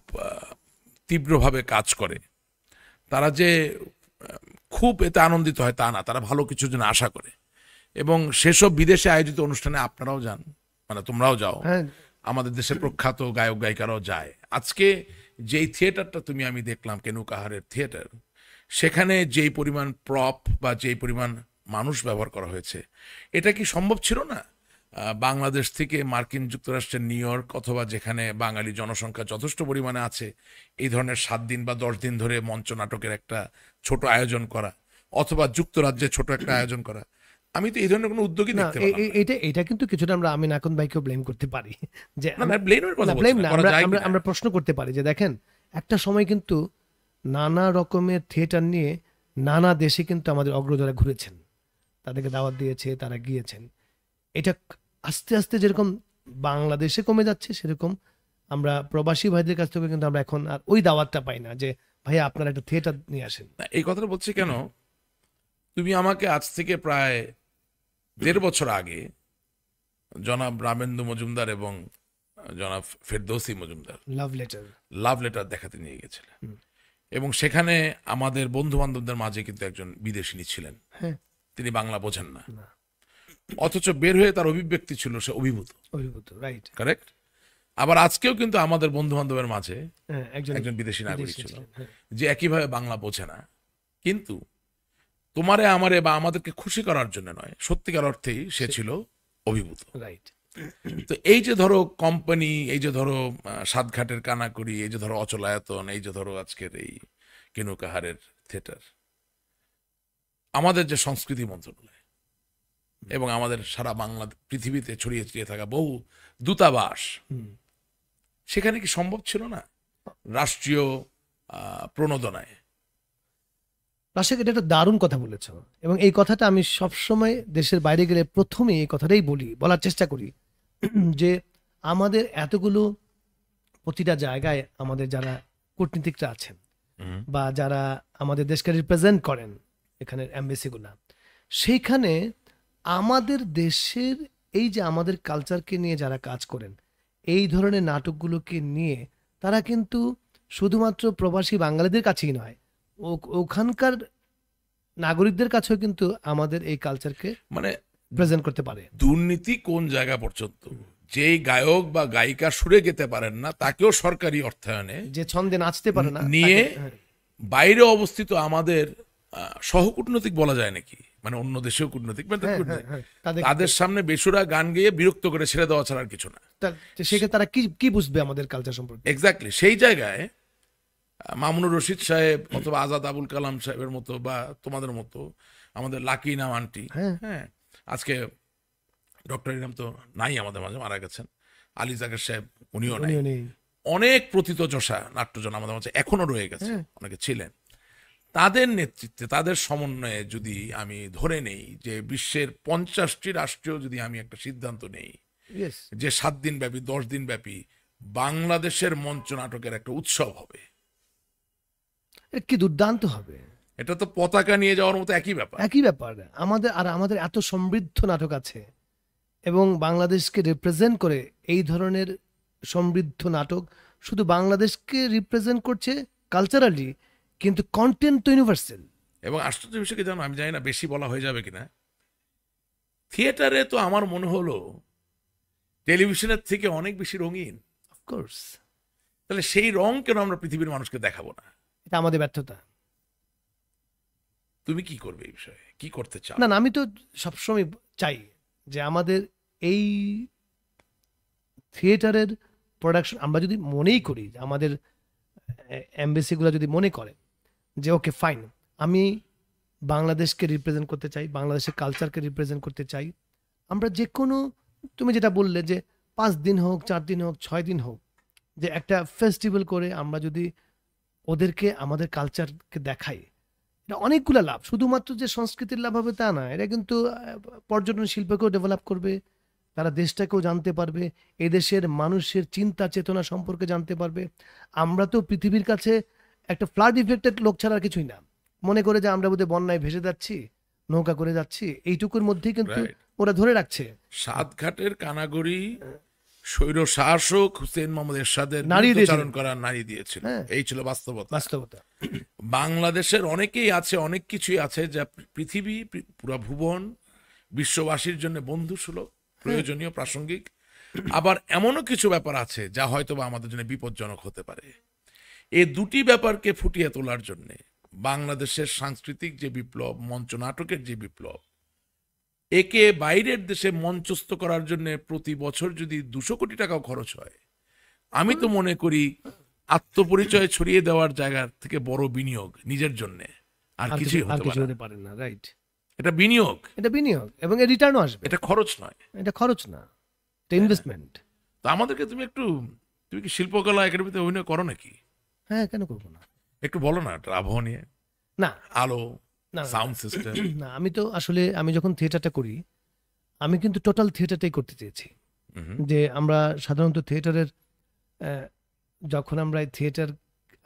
[SPEAKER 1] তীব্রভাবে কাজ করে, তারা যে খুব এতে আনন্দিত হয় তা না, তারা ভালো কিছুর জন্য আশা করে। এবং সেসব বিদেশে আয়োজিত অনুষ্ঠানে আপনারাও যান, মানে তোমরাও যাও,
[SPEAKER 2] হ্যাঁ
[SPEAKER 1] আমাদের দেশের প্রখ্যাত গায়ক গায়িকারাও যায়। আজকে যেই থিয়েটারটা আমি দেখলাম, কেনু কাহারের থিয়েটার, সেখানে যেই পরিমাণ প্রপ বা যেই পরিমাণ মানুষ ব্যবহার করা হয়েছে, এটা কি সম্ভব ছিল না বাংলাদেশ থেকে মার্কিন যুক্তরাষ্ট্রের নিউ ইয়র্ক অথবা যেখানে বাঙালি জনসংখ্যা যথেষ্ট পরিমাণে আছে, এই ধরনের 7 দিন বা 10 দিন ধরে মঞ্চ নাটকের একটা ছোট আয়োজন করা, অথবা যুক্তরাজ্যে ছোট একটা আয়োজন করা? আমি তো এই ধরনের কোনো উদ্যোগই
[SPEAKER 2] না,
[SPEAKER 1] দেখতে পেলাম না।
[SPEAKER 2] এটা কিন্তু কিছুটা আমরা আমি নাকুন ভাইকেও ব্লেম করতে পারি যে
[SPEAKER 1] না, না, ব্লেমের কথা বলছি
[SPEAKER 2] ব্লেম
[SPEAKER 1] না,
[SPEAKER 2] না,
[SPEAKER 1] করা
[SPEAKER 2] আমরা
[SPEAKER 1] যায়
[SPEAKER 2] আমরা
[SPEAKER 1] কিনা।
[SPEAKER 2] আমরা প্রশ্ন করতে পারি যে দেখেন, একটা সময় কিন্তু নানা রকমের থিয়েটার নিয়ে নানা দেশে কিন্তু আমাদের অগ্রজরা ঘুরেছেন, তাদেরকে দাওয়াত দিয়েছে, তারা গিয়েছেন। এটা আস্তে আস্তে যেরকম বাংলাদেশে কমে যাচ্ছে, সেরকম আমরা প্রবাসী ভাইদের কাছ থেকে কিন্তু আমরা এখন আর ওই দাওয়াতটা পাই না যে ভাইয়া আপনারা একটা থিয়েটার নিয়ে আসেন।
[SPEAKER 1] না, এই কথাটা বলছি কেন, তুমি আমাকে আজ থেকে প্রায় 1.5 বছর আগে জনাব রামেন্দু মজুমদার এবং জনাব Ferdousi Majumdar
[SPEAKER 2] love letter
[SPEAKER 1] love letter দেখাতে নিয়ে গেছিলেন, এবং সেখানে আমাদের বন্ধু বান্ধবদের মাঝে কিন্তু একজন বিদেশিনী ছিলেন,
[SPEAKER 2] হ্যাঁ
[SPEAKER 1] তিনি বাংলা বোঝেন না,
[SPEAKER 2] না,
[SPEAKER 1] অথচ বের হয়ে তার অভিব্যক্তি ছিল সে অভিভূত।
[SPEAKER 2] অভিভূত, রাইট।
[SPEAKER 1] কারেক্ট। আবার আজকেও কিন্তু আমাদের বন্ধু বান্ধবের মাঝে
[SPEAKER 2] হ্যাঁ,
[SPEAKER 1] একজন বিদেশি নাগরিক
[SPEAKER 2] বিদেশি
[SPEAKER 1] ছিল,
[SPEAKER 2] ছিলেন, হ্যাঁ।
[SPEAKER 1] যে একইভাবে বাংলা বোঝে না, কিন্তু তোমারে আমারে বা আমাদেরকে খুশি করার জন্য নয়, সত্যিকার অর্থেই সে ছিল অভিভূত।
[SPEAKER 2] রাইট।
[SPEAKER 1] তো এই যে ধরো কোম্পানি, এই যে ধরো সাতঘাটের কানাকড়ি, এই যে ধরো অচলায়তন, এই যে ধরো আজকের এই কেনু কাহারের থিয়েটার, আমাদের যে সংস্কৃতি মন্ত্রণালয় এবং আমাদের সারা বাংলা পৃথিবীতে ছড়িয়ে ছিটিয়ে থাকা বহু দূতাবাস, সেখানে কি সম্ভব ছিল না রাষ্ট্রীয় প্রণোদনায়?
[SPEAKER 2] রাশেক, এটা একটা দারুণ কথা বলেছ, এবং এই কথাটা আমি সবসময় দেশের বাইরে গেলে প্রথমে এই কথাটাই বলার চেষ্টা করি যে আমাদের এতগুলো প্রতিটা জায়গায় আমাদের যারা কূটনীতিকরা আছেন বা যারা আমাদের দেশকে রিপ্রেজেন্ট করেন, এখানের এমবেসিগুলা, সেইখানে আমাদের দেশের এই যে আমাদের কালচারকে নিয়ে যারা কাজ করেন, এই ধরনের নাটকগুলোকে নিয়ে তারা কিন্তু শুধুমাত্র প্রবাসী বাঙালিদের কাছেই নয়, ওখানকার নাগরিকদের কাছেও কিন্তু আমাদের এই কালচারকে
[SPEAKER 1] মানে
[SPEAKER 2] প্রেজেন্ট করতে পারে।
[SPEAKER 1] দুর্নীতি কোন জায়গা পর্যন্ত, যেই গায়ক বা গায়িকা সুরে গেতে পারেন না তাকেও সরকারি অর্থায়নে,
[SPEAKER 2] যে ছন্দে নাচতে পারে না
[SPEAKER 1] নিয়ে
[SPEAKER 2] হ্যাঁ,
[SPEAKER 1] বাইরে অবস্থিত আমাদের সহকূটনৈতিক বলা যায় নাকি, মানে অন্য দেশেও কূটনৈতিক, মানে
[SPEAKER 2] হ্যাঁ,
[SPEAKER 1] কূটনৈতিক,
[SPEAKER 2] হ্যাঁ, হ্যাঁ,
[SPEAKER 1] তাদের সামনে বেসুরা গান গেয়ে বিরক্ত করে ছেড়ে দেওয়া ছাড়া আর কিছু না।
[SPEAKER 2] সেক্ষেত্রে তারা কি কি বুঝবে আমাদের কালচার সম্পর্কে?
[SPEAKER 1] এক্স্যাক্টলি। সেই জায়গায় মামুনুর রশিদ সাহেব অথবা আজাদ আবুল কালাম সাহেবের মতো বা তোমাদের মতো আমাদের লাকি নাম আন্টি,
[SPEAKER 2] হ্যাঁ।
[SPEAKER 1] হ্যাঁ, আজকে ডক্টর ইনাম তো নাই আমাদের মাঝে, মারা গেছেন। আলী জাকের সাহেব, উনিও নাই।
[SPEAKER 2] উনিও নেই।
[SPEAKER 1] অনেক প্রথিতযশা নাট্যজন আমাদের মাঝে এখনো রয়ে গেছে, অনেকে ছিলেন। তাদের নেতৃত্বে, তাদের সমন্বয়ে যদি আমি ধরে নেই যে বিশ্বের 50টি রাষ্ট্রেও যদি আমি একটা সিদ্ধান্ত নেই
[SPEAKER 2] Yes.
[SPEAKER 1] যে 7 দিন ব্যাপী 10 দিন ব্যাপী বাংলাদেশের মঞ্চ নাটকের একটা উৎসব হবে,
[SPEAKER 2] এটা কি দুর্দান্ত হবে!
[SPEAKER 1] এটা তো পতাকা নিয়ে যাওয়ার মতো একই ব্যাপার।
[SPEAKER 2] একই ব্যাপার। আমাদের এত সমৃদ্ধ নাটক আছে, এবং বাংলাদেশকে রিপ্রেজেন্ট করে এই ধরনের সমৃদ্ধ নাটক শুধু বাংলাদেশকে রিপ্রেজেন্ট করছে কালচারালি, কিন্তু কন্টেন্ট তো ইউনিভার্সাল।
[SPEAKER 1] এবং আশ্চর্য বিষয় কি জানো, আমি জানি না বেশি বলা হয়ে যাবে কিনা, থিয়েটারে তো আমার মনে হলো টেলিভিশনের থেকে অনেক বেশি রঙিন।
[SPEAKER 2] অফকোর্স,
[SPEAKER 1] তাহলে সেই রং কেন আমরা পৃথিবীর মানুষকে দেখাবো না?
[SPEAKER 2] এটা আমাদের ব্যর্থতা।
[SPEAKER 1] তুমি কি করবে এই বিষয়ে, কি করতে চাও?
[SPEAKER 2] না, আমি তো সবসময় চাই যে আমাদের এই থিয়েটারের প্রোডাকশন, আমরা যদি মনেই করি, আমাদের এমবেসিগুলো যদি মনে করে যে ওকে ফাইন, আমি বাংলাদেশকে রিপ্রেজেন্ট করতে চাই, বাংলাদেশের কালচারকে রিপ্রেজেন্ট করতে চাই, আমরা যে কোনো, তুমি যেটা বললে যে 5 দিন হোক, 4 দিন হোক, 6 দিন হোক, যে একটা ফেস্টিভ্যাল করে আমরা যদি ওদেরকে আমাদের কালচারকে দেখাই, এটা অনেকগুলো লাভ। শুধুমাত্র যে সংস্কৃতির লাভ হবে তা না, এটা কিন্তু পর্যটন শিল্পকেও ডেভেলপ করবে, তারা দেশটাকেও জানতে পারবে, এদেশের মানুষের চিন্তা চেতনা সম্পর্কে জানতে পারবে। আমরা তো পৃথিবীর কাছে একটা ফ্লাড ইফেক্টেড লোক ছাড়া আর কিছুই না। মনে করে যে আমরা বোধহয় বন্যায় ভেসে যাচ্ছি, নৌকা করে যাচ্ছি, এইটুকুর মধ্যেই কিন্তু
[SPEAKER 1] Right.
[SPEAKER 2] ওরা ধরে রাখছে।
[SPEAKER 1] সাতঘাটের কানাগড়ি স্বৈর শাসক হুসেন মোহাম্মদ এরশাদের
[SPEAKER 2] নাড়িয়ে দিয়েছিল।
[SPEAKER 1] চারণ করা নারী দিয়েছিল।
[SPEAKER 2] হ্যাঁ।
[SPEAKER 1] এই ছিল বাস্তবতা।
[SPEAKER 2] বাস্তবতা।
[SPEAKER 1] বাংলাদেশের অনেকেই আছে, অনেক কিছুই আছে যা পৃথিবী, পুরা ভুবন, বিশ্ববাসীর জন্য বন্ধুসুলভ, প্রয়োজনীয়, প্রাসঙ্গিক। আবার এমনও কিছু ব্যাপার আছে যা হয়তো বা আমাদের জন্য বিপজ্জনক হতে পারে। এই দুটি ব্যাপারকে ফুটিয়ে তোলার জন্য বাংলাদেশের সাংস্কৃতিক যে বিপ্লব, মঞ্চ নাটকের যে বিপ্লব, একে বাইরের দেশে মঞ্চস্থ করার জন্য প্রতি বছর যদি 200 কোটি টাকাও খরচ হয়, আমি তো মনে করি আত্মপরিচয় ছড়িয়ে দেওয়ার জায়গা থেকে বড় বিনিয়োগ নিজের জন্য আর
[SPEAKER 2] আর
[SPEAKER 1] কিছুই
[SPEAKER 2] কিছু
[SPEAKER 1] হতে পারে না।
[SPEAKER 2] হতে পারে না। রাইট,
[SPEAKER 1] এটা বিনিয়োগ,
[SPEAKER 2] এটা বিনিয়োগ এবং এর রিটার্নও আসবে।
[SPEAKER 1] এটা খরচ নয়।
[SPEAKER 2] এটা খরচ না, এটা ইনভেস্টমেন্ট।
[SPEAKER 1] তো আমাদেরকে তুমি কি শিল্পকলা একাডেমিতে অভিনয় করো নাকি?
[SPEAKER 2] হ্যাঁ, কেন করবো না?
[SPEAKER 1] একটু বলো না, একটা আবহাওয়া নিয়ে,
[SPEAKER 2] না
[SPEAKER 1] আলো,
[SPEAKER 2] না,
[SPEAKER 1] সাউন্ড সিস্টেম।
[SPEAKER 2] না, আমি তো আসলে আমি যখন থিয়েটারটা করি, আমি কিন্তু টোটাল থিয়েটারটাই করতে চেয়েছি। যে আমরা সাধারণত থিয়েটারের যখন আমরা থিয়েটার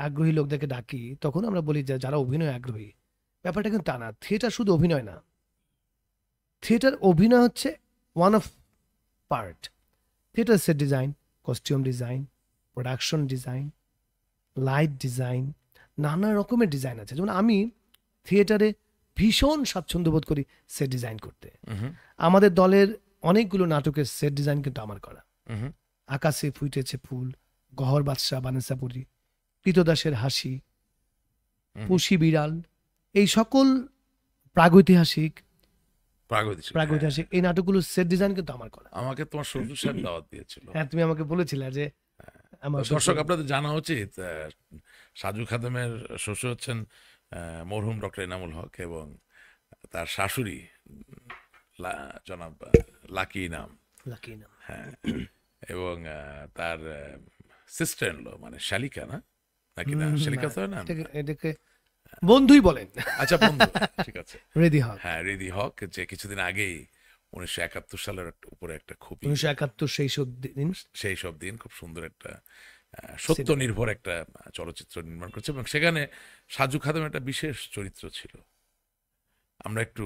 [SPEAKER 2] আগ্রহী লোকদেরকে ডাকি, তখন আমরা বলি যে যারা অভিনয় আগ্রহী। ব্যাপারটা কিন্তু তা না। থিয়েটার শুধু অভিনয় না, থিয়েটার অভিনয় হচ্ছে one of part. Theatre set design, costume design, production design, light design, নানা রকমের ডিজাইন আছে। যেমন আমি থিয়েটারে ভীষণ স্বাচ্ছন্দ্য বোধ করি সেট ডিজাইন করতে। আমাদের দলের অনেকগুলো নাটকের সেট ডিজাইন কিন্তু আমার করা। আকাশে ফুটেছে ফুল, গহর বাদশাহ বানেসাপুরি, কৃতদাসের হাসি, পুষি বিড়াল, এই সকল প্রাগৈতিহাসিক এই নাটকগুলো সেট ডিজাইন কিন্তু আমার করা।
[SPEAKER 1] আমাকে তোমার শ্বশুর সাহেব দাওয়াত দিয়েছিল।
[SPEAKER 2] হ্যাঁ, তুমি আমাকে বলেছিলে যে আমার
[SPEAKER 1] দর্শক আপনাদের জানা উচিত, সাজু খাদেমের শ্বশুর হচ্ছেন মরহুম ডক্টর এনামুল হক এবং তার শাশুড়ি জনাব লাকি ইনাম।
[SPEAKER 2] লাকি নাম।
[SPEAKER 1] হ্যাঁ, এবং তার সিস্টার ইন ল মানে শালিকা, না নাকি? না, শালিকা তো হয় না।
[SPEAKER 2] এটাকে বন্ধুই বলেন।
[SPEAKER 1] আচ্ছা, বন্ধু, ঠিক আছে।
[SPEAKER 2] রেডি হক।
[SPEAKER 1] হ্যাঁ, রিদি হক, যে কিছুদিন আগেই 1971 সালের উপরে একটা খুবই
[SPEAKER 2] 1971
[SPEAKER 1] সেই সব দিন খুব সুন্দর একটা সত্য নির্ভর একটা চলচ্চিত্র নির্মাণ করছে এবং সেখানে সাজু খাদেম একটা বিশেষ চরিত্র ছিল। আমরা একটু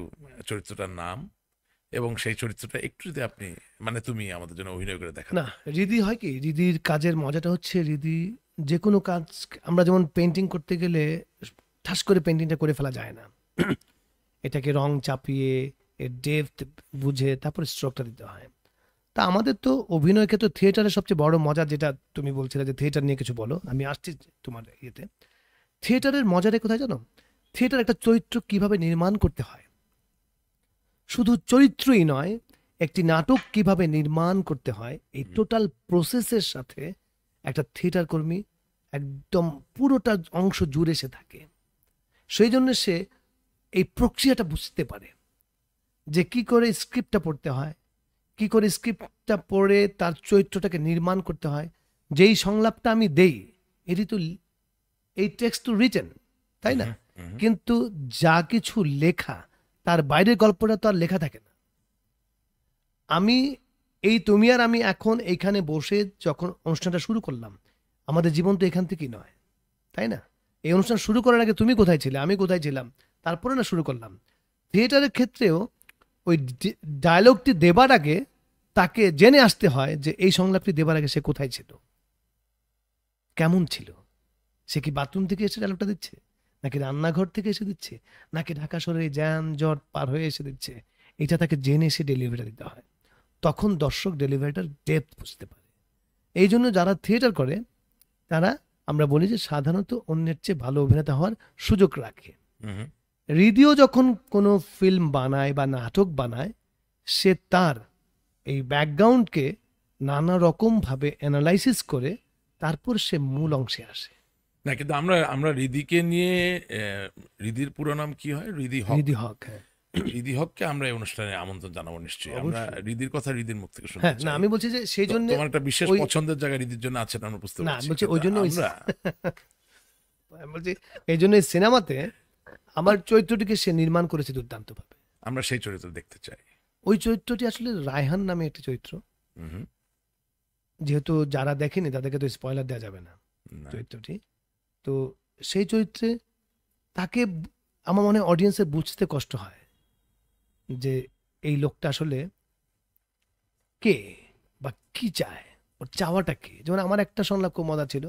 [SPEAKER 1] চরিত্রটার নাম এবং সেই চরিত্রটা একটু যদি আপনি মানে তুমি আমাদের জন্য অভিনয় করে দেখা।
[SPEAKER 2] না, রিদি হয় কি, রিদির কাজের মজাটা হচ্ছে রিদি যে কোনো কাজ, আমরা যেমন পেন্টিং করতে গেলে ঠাস করে পেন্টিংটা করে ফেলা যায় না। এটাকে রং চাপিয়ে এর ডেপথ বুঝে তারপরে স্ট্রোকটা দিতে হয়। তা আমাদের তো অভিনয় ক্ষেত্রে থিয়েটারের সবচেয়ে বড় মজা, যেটা তুমি বলছিলে যে থিয়েটার নিয়ে কিছু বলো, আমি আসছি তোমার ইয়েতে। থিয়েটারের মজাটা কোথায় জানো? থিয়েটার একটা চরিত্র কিভাবে নির্মাণ করতে হয়, শুধু চরিত্রই নয়, একটি নাটক কিভাবে নির্মাণ করতে হয়, এই টোটাল প্রসেসের সাথে একটা থিয়েটার কর্মী একদম পুরোটা অংশ জুড়ে সে থাকে। সেই জন্য সে এই প্রক্রিয়াটা বুঝতে পারে যে কি করে স্ক্রিপ্টটা পড়তে হয়, কি করে স্ক্রিপ্টটা পড়ে তার চরিত্রটাকে নির্মাণ করতে হয়। যেই সংলাপটা আমি দেই, এটি তো এই টেক্সট টু রিটেন, তাই না? কিন্তু যা কিছু লেখা, তার বাইরের গল্পটা তো আর লেখা থাকে না। তুমি আর আমি এখন এইখানে বসে যখন অনুষ্ঠানটা শুরু করলাম, আমাদের জীবন তো এখান থেকেই নয়, তাই না? এই অনুষ্ঠান শুরু করার আগে তুমি কোথায় ছিলে, আমি কোথায় ছিলাম, তারপরে না শুরু করলাম। থিয়েটারের ক্ষেত্রেও ওই ডায়লগটি দেবার আগে তাকে জেনে আসতে হয় যে এই সংলাপটি দেবার আগে সে কোথায় ছিল, কেমন ছিল, সে কি বাথরুম থেকে এসে ডায়লগটা দিচ্ছে, নাকি রান্নাঘর থেকে এসে দিচ্ছে, নাকি ঢাকা শহরে যানজট পার হয়ে এসে দিচ্ছে। এটা তাকে জেনে এসে ডেলিভারিটা দিতে হয়। তখন দর্শক ডেলিভারিটার ডেপথ বুঝতে পারে। এই জন্য যারা থিয়েটার করে তারা, আমরা বলি যে সাধারণত অন্যের চেয়ে ভালো অভিনেতা হওয়ার সুযোগ রাখে। রিদিও যখন কোনো ফিল্ম বানায় বা নাটক বানায়, সে তার এই ব্যাকগ্রাউন্ডকে নানা রকমভাবে অ্যানালাইসিস করে তারপর সে মূল অংশে আসে।
[SPEAKER 1] না, কিন্তু আমরা রিদিকে নিয়ে, রিদির পুরো নাম কি হয়? রিদি হক।
[SPEAKER 2] হ্যাঁ,
[SPEAKER 1] রিদি হককে আমরা এই অনুষ্ঠানে আমন্ত্রণ জানাবো নিশ্চয়ই। আমরা রিদির কথা রিদির মুখ থেকে শুনতে
[SPEAKER 2] হ্যাঁ।
[SPEAKER 1] চাই।
[SPEAKER 2] না, আমি বলছি যে সেই জন্য
[SPEAKER 1] তোমার একটা বিশেষ পছন্দের জায়গা রিদির জন্য আছে, আমরা বুঝতে
[SPEAKER 2] না,
[SPEAKER 1] পারছি।
[SPEAKER 2] বলছি ওই জন্য
[SPEAKER 1] আমরা
[SPEAKER 2] আমি বলছি এই জন্য এই সিনেমাতে আমার চরিত্রটিকে সে নির্মাণ করেছে দুর্দান্তভাবে।
[SPEAKER 1] আমরা সেই চরিত্র দেখতে চাই।
[SPEAKER 2] ওই চরিত্রটি আসলে রায়হান নামে একটি চরিত্র। যেহেতু যারা দেখেনি তাদেরকে তো স্পয়লার দেওয়া যাবে না চরিত্রটি। তো সেই চরিত্রে তাকে আমার মনে হয় অডিয়েন্সের বুঝতে কষ্ট হয় যে এই লোকটা আসলে কে বা কি চায়, ওর চাওয়াটা কি। যেমন আমার একটা সংলাপ খুব মজা ছিল,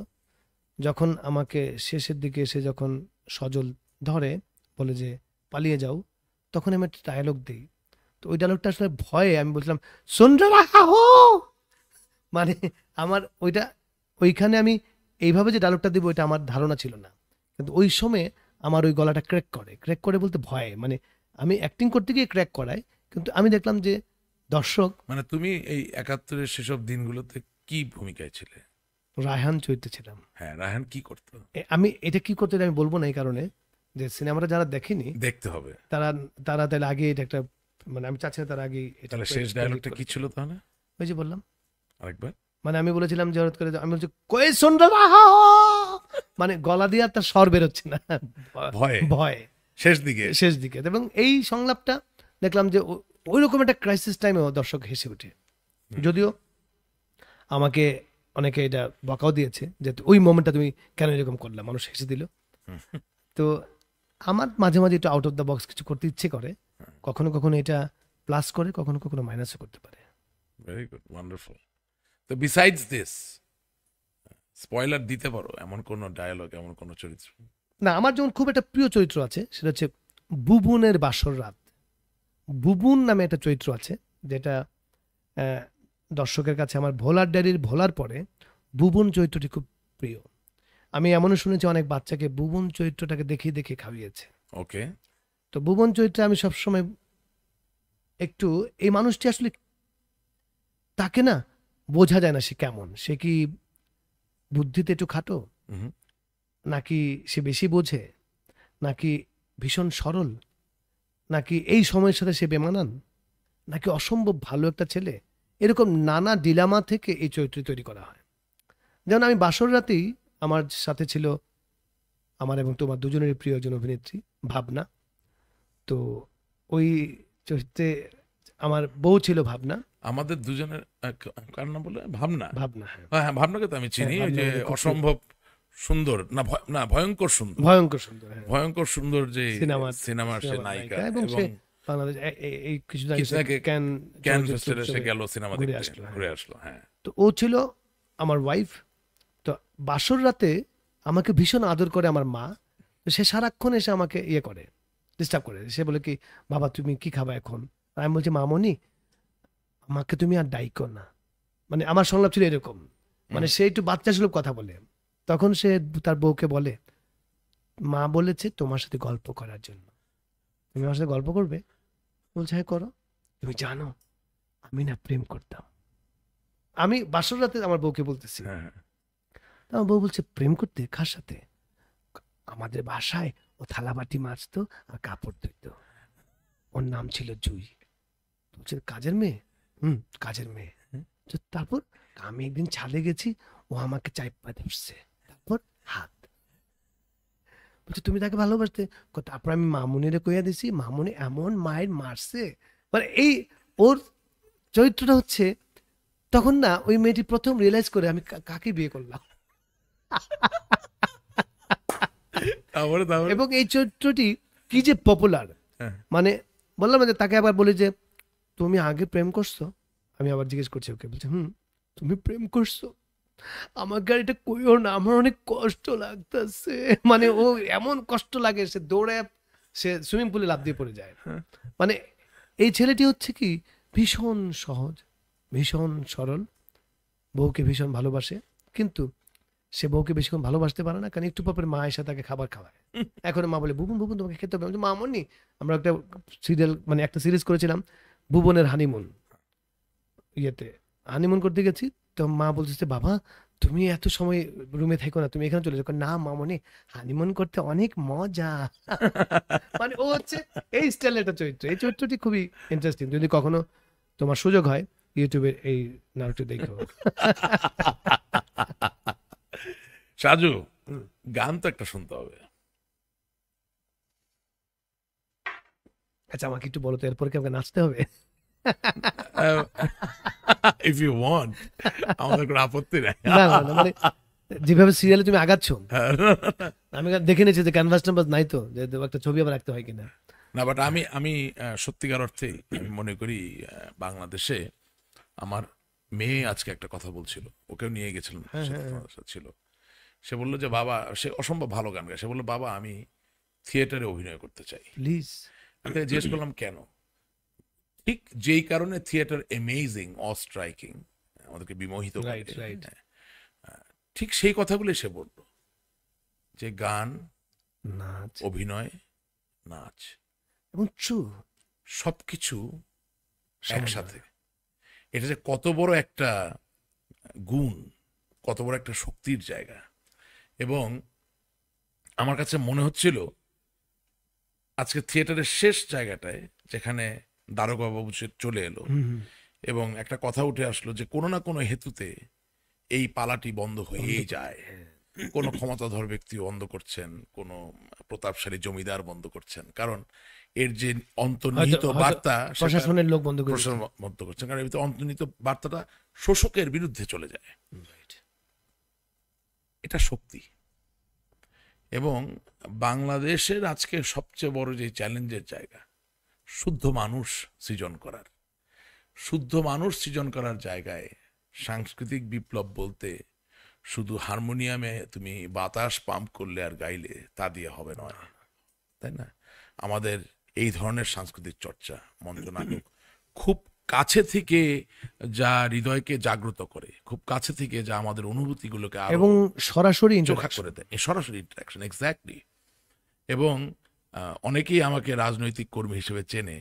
[SPEAKER 2] যখন আমাকে শেষের দিকে এসে যখন সজল ধরে বলে যে পালিয়ে যাও, তখন আমি একটা ডায়লগ দিই। তো ওই ডায়লগটা আসলে ভয়ে আমি বলছিলাম শুন রাহা হো, মানে আমার ওইখানে আমি এইভাবে যে ডায়লগটা দিব এটা আমার ধারণা ছিল না, কিন্তু ওই সময় আমার ওই গলাটা ক্র্যাক করে বলতে ভয়ে, মানে আমি অ্যাক্টিং করতে গিয়ে ক্র্যাক করাই, কিন্তু আমি দেখলাম যে দর্শক।
[SPEAKER 1] মানে তুমি এই 71-এর সেসব দিনগুলোতে কি ভূমিকায় ছিলে?
[SPEAKER 2] রায়হান চরিত্রে ছিলাম।
[SPEAKER 1] হ্যাঁ, রায়হান কি করতো?
[SPEAKER 2] আমি এটা কি করতে আমি বলবো না, এই কারণে যে সিনেমাটা যারা দেখেনি
[SPEAKER 1] দেখতে হবে।
[SPEAKER 2] তারা তারা তাহলে আগে এটা একটা, মানে আমি চাচ্ছি না তারা আগে এটা
[SPEAKER 1] তাহলে শেষ ডায়লগটা কি ছিল তাহলে?
[SPEAKER 2] ওই যে বললাম,
[SPEAKER 1] আরেকবার।
[SPEAKER 2] মানে আমি বলেছিলাম যে হঠাৎ করে আমি বলছি কই শুন রাহা হো, মানে গলা দিয়ে আর তার স্বর বেরোচ্ছে না, ভয় শেষ দিকে। এবং এই সংলাপটা দেখলাম যে ওই রকম একটা ক্রাইসিস টাইমেও দর্শক হেসে ওঠে। যদিও আমাকে অনেকে এটা বকাও দিয়েছে যে ওই মোমেন্টটা তুমি কেন এরকম করলাম, মানুষ হেসে দিল। তো আমার মাঝে মাঝে একটু আউট অফ দ্য বক্স কিছু করতে ইচ্ছে করে, কখনো কখনো এটা প্লাস করে, কখনো কখনো মাইনাসও করতে পারে।
[SPEAKER 1] Very good, wonderful. তো বিসাইডস দিস, স্পয়লার দিতে পারো এমন কোন ডায়ালগ, এমন কোন চরিত্র?
[SPEAKER 2] না, আমার যেমন খুব একটা প্রিয় চরিত্র আছে, সেটা হচ্ছে বুবুনের বাসর রাত। বুবুন নামে একটা চরিত্র আছে যেটা দর্শকের কাছে আমার ভোলার ডায়েরির ভোলার পরে বুবুন চরিত্রটি খুব প্রিয়। আমি এমনও শুনেছি অনেক বাচ্চাকে বুবুন চরিত্রটাকে দেখিয়ে দেখিয়ে খাওয়িয়েছে।
[SPEAKER 1] ওকে।
[SPEAKER 2] তো বুবুন চরিত্রে আমি সবসময় একটু, এই মানুষটি আসলে তাকে না বোঝা যায় না সে কেমন, সে কি বুদ্ধিতে একটু খাটো, নাকি সে বেশি বোঝে, নাকি ভীষণ সরল, নাকি এই সময়ের সাথে সে বেমানান, নাকি অসম্ভব ভালো একটা ছেলে। এরকম নানা ডিলামা থেকে এই চরিত্রটি তৈরি করা হয়। যেমন আমি বাসর রাতেই আমার সাথে ছিল আমার এবং তোমার দুজনেরই প্রিয় একজন অভিনেত্রী ভাবনা। তো ওই চরিত্রে আমার বউ ছিল ভাবনা।
[SPEAKER 1] আমাদের দুজনের কার নাম বলে? ভাবনা।
[SPEAKER 2] হ্যাঁ,
[SPEAKER 1] হ্যাঁ, ভাবনাকে তো আমি চিনি। ওই যে অসম্ভব সুন্দর, না ভয়ঙ্কর সুন্দর, ভয়ঙ্কর সুন্দর যে সিনেমার সে নায়িকা, এবং
[SPEAKER 2] বাংলাদেশ এই কিছুদিন
[SPEAKER 1] আগে ক্যান ফেস্টিভ্যালে সে গেল সিনেমা দেখতে, ঘুরে আসলো। হ্যাঁ,
[SPEAKER 2] তো ও ছিল আমার ওয়াইফ। তো বাসর রাতে আমাকে ভীষণ আদর করে আমার মা। সে সারাক্ষণ এসে আমাকে ইয়ে করে, ডিস্টার্ব করে। সে বলে কি, বাবা তুমি কি খাবা এখন? আমি বলছি মামনি আমাকে তুমি আর ডাইকো না, মানে আমার সংলাপ ছিল এরকম। মানে সে একটু বাচ্চা সুলভ কথা বলে। তখন সে তার বউকে বলে, মা বলেছে তোমার সাথে গল্প করার জন্য, তুমি আমার সাথে গল্প করবে? বলছে হ্যাঁ করো। তুমি জানো আমি না প্রেম করতাম। আমি বাসর রাতে আমার বউকে বলতেছি। আমার বউ বলছে প্রেম করতে? কার সাথে? আমাদের বাসায় ও থালাবাটি মাজতো আর কাপড় ধুইতো, ওর নাম ছিল জুই। বলছে কাজের মেয়ে? কাজের মেয়ে। তারপর আমি একদিন ছাদে গেছি, ও আমাকে চাইপা ধরছে, তারপর হাত। বলছে তুমি তাকে ভালোবাসতে? তারপর আমি মামুনিরে কইয়া দিছি, মামুনি এমন মায়ের মারছে। মানে এই ওর চরিত্রটা হচ্ছে, তখন না ওই মেয়েটি প্রথম রিয়েলাইজ করে আমি কাকে বিয়ে করলাম। এবং এই চরিত্রটি কি যে পপুলার, মানে বললাম যে তাকে আবার বলি যে তুমি আগে প্রেম করছো? আমি আবার জিজ্ঞেস করছি ওকে, বলছে তুমি প্রেম করছো? আমাকে এটা কইও না, আমার অনেক কষ্ট লাগতেছে। মানে ও এমন কষ্ট লাগে, সে দৌড়ে সে সুইমিং পুলে লাফ দিয়ে পড়ে যায়। মানে এই ছেলেটি হচ্ছে কি ভীষণ সহজ, ভীষণ সরল, বউকে ভীষণ ভালোবাসে, কিন্তু সে বউকে বেশিক্ষণ ভালোবাসতে পারে না, কারণ একটু পর মা এসে তাকে খাবার খাওয়ায়। এখন মা বলে বুবুন বুবুন তোমাকে খেতে হবে। মা মনি, আমরা একটা সিরিয়াল, মানে একটা সিরিজ করেছিলাম ভুবনের হানিমুন, ইয়েতে হানিমুন করতে গেছি। তো মা বলছে বাবা তুমি এত সময় রুমে থাকো না, তুমি এখানে চলে যাও। না মামনি, হানিমুন করতে অনেক মজা। মানে ও হচ্ছে এই স্টাইলের একটা চরিত্র। এই চরিত্রটি খুবই ইন্টারেস্টিং। যদি কখনো তোমার সুযোগ হয় ইউটিউবে এই নাটকটি দেখো।
[SPEAKER 1] সাজু, গান তো একটা শুনতে হবে।
[SPEAKER 2] আচ্ছা আমাকে একটু বলো তো, এরপর কি আমাকে নাচতে হবে?
[SPEAKER 1] ইফ ইউ ওয়ান্ট, আমাদের কোনো আপত্তি নাই।
[SPEAKER 2] না মানে যেভাবে সিরিয়ালে তুমি আগাচ্ছ, আমি দেখে নিয়েছি যে ক্যানভাস টানভাস নাই তো, যে একটা ছবি আবার রাখতে হয় কিনা।
[SPEAKER 1] না, বাট আমি আমি সত্যিকার অর্থেই আমি মনে করি বাংলাদেশে আমার মেয়ে আজকে একটা কথা বলছিল, ওকেও নিয়ে গেছিলাম, সাথে তোমাদের সাথে ছিল। সে বললো যে বাবা, সে অসম্ভব ভালো গান গায়, সে বললো বাবা আমি থিয়েটারে অভিনয় করতে চাই।
[SPEAKER 2] প্লিজ।
[SPEAKER 1] আমি তাকে জিজ্ঞেস করলাম কেন। ঠিক যেই কারণে থিয়েটার অ্যামেজিং, অস্ট্রাইকিং, আমাদেরকে বিমোহিত করে,
[SPEAKER 2] রাইট রাইট।
[SPEAKER 1] ঠিক সেই কথাগুলো সে বলল, যে গান,
[SPEAKER 2] নাচ
[SPEAKER 1] অভিনয়, নাচ
[SPEAKER 2] এবং ট্রু
[SPEAKER 1] সবকিছু একসাথে, এটা যে কত বড় একটা গুণ, কত বড় একটা শক্তির জায়গা। এবং আমার কাছে মনে হচ্ছিল আজকে থিয়েটারের শেষ জায়গাটায়, যেখানে দারোগা বাবু চলে এলো এবং একটা কথা উঠে আসলো যে কোনো না কোনো হেতুতে এই পালাটি বন্ধ হয়েই যায়। কোনো ক্ষমতাধর ব্যক্তি বন্ধ করছেন, কোনো প্রতাপশালী জমিদার বন্ধ করছেন, কারণ এর যে অন্তর্নিহিত বার্তা,
[SPEAKER 2] প্রশাসনের লোক বন্ধ করে
[SPEAKER 1] প্রশাসন বন্ধ করছেন, কারণ এর ভিতরে অন্তর্নিহিত বার্তাটা শোষকের বিরুদ্ধে চলে যায়। এটা শক্তি। এবং বাংলাদেশের আজকে সবচেয়ে বড় যে চ্যালেঞ্জের জায়গা, শুদ্ধ মানুষ সৃজন করার, শুদ্ধ মানুষ সৃজন করার জায়গায় সাংস্কৃতিক বিপ্লব বলতে শুধু হারমোনিয়ামে তুমি বাতাস পাম্প করলে আর গাইলে তা দিয়ে হবে নয়, তাই না? আমাদের এই ধরনের সাংস্কৃতিক চর্চা, মঞ্চনাটক খুব কাছে থেকে যা হৃদয়কে জাগ্রত করে, খুব কাছে থেকে যা আমাদের অনুভূতিগুলোকে আরো
[SPEAKER 2] এবং সরাসরি
[SPEAKER 1] চোখা
[SPEAKER 2] ইন্টারঅ্যাকশন
[SPEAKER 1] করে দেয়, এই সরাসরি ইন্টারাকশন, এক্স্যাক্টলি। এবং অনেকেই আমাকে রাজনৈতিক কর্মী হিসেবে চেনে।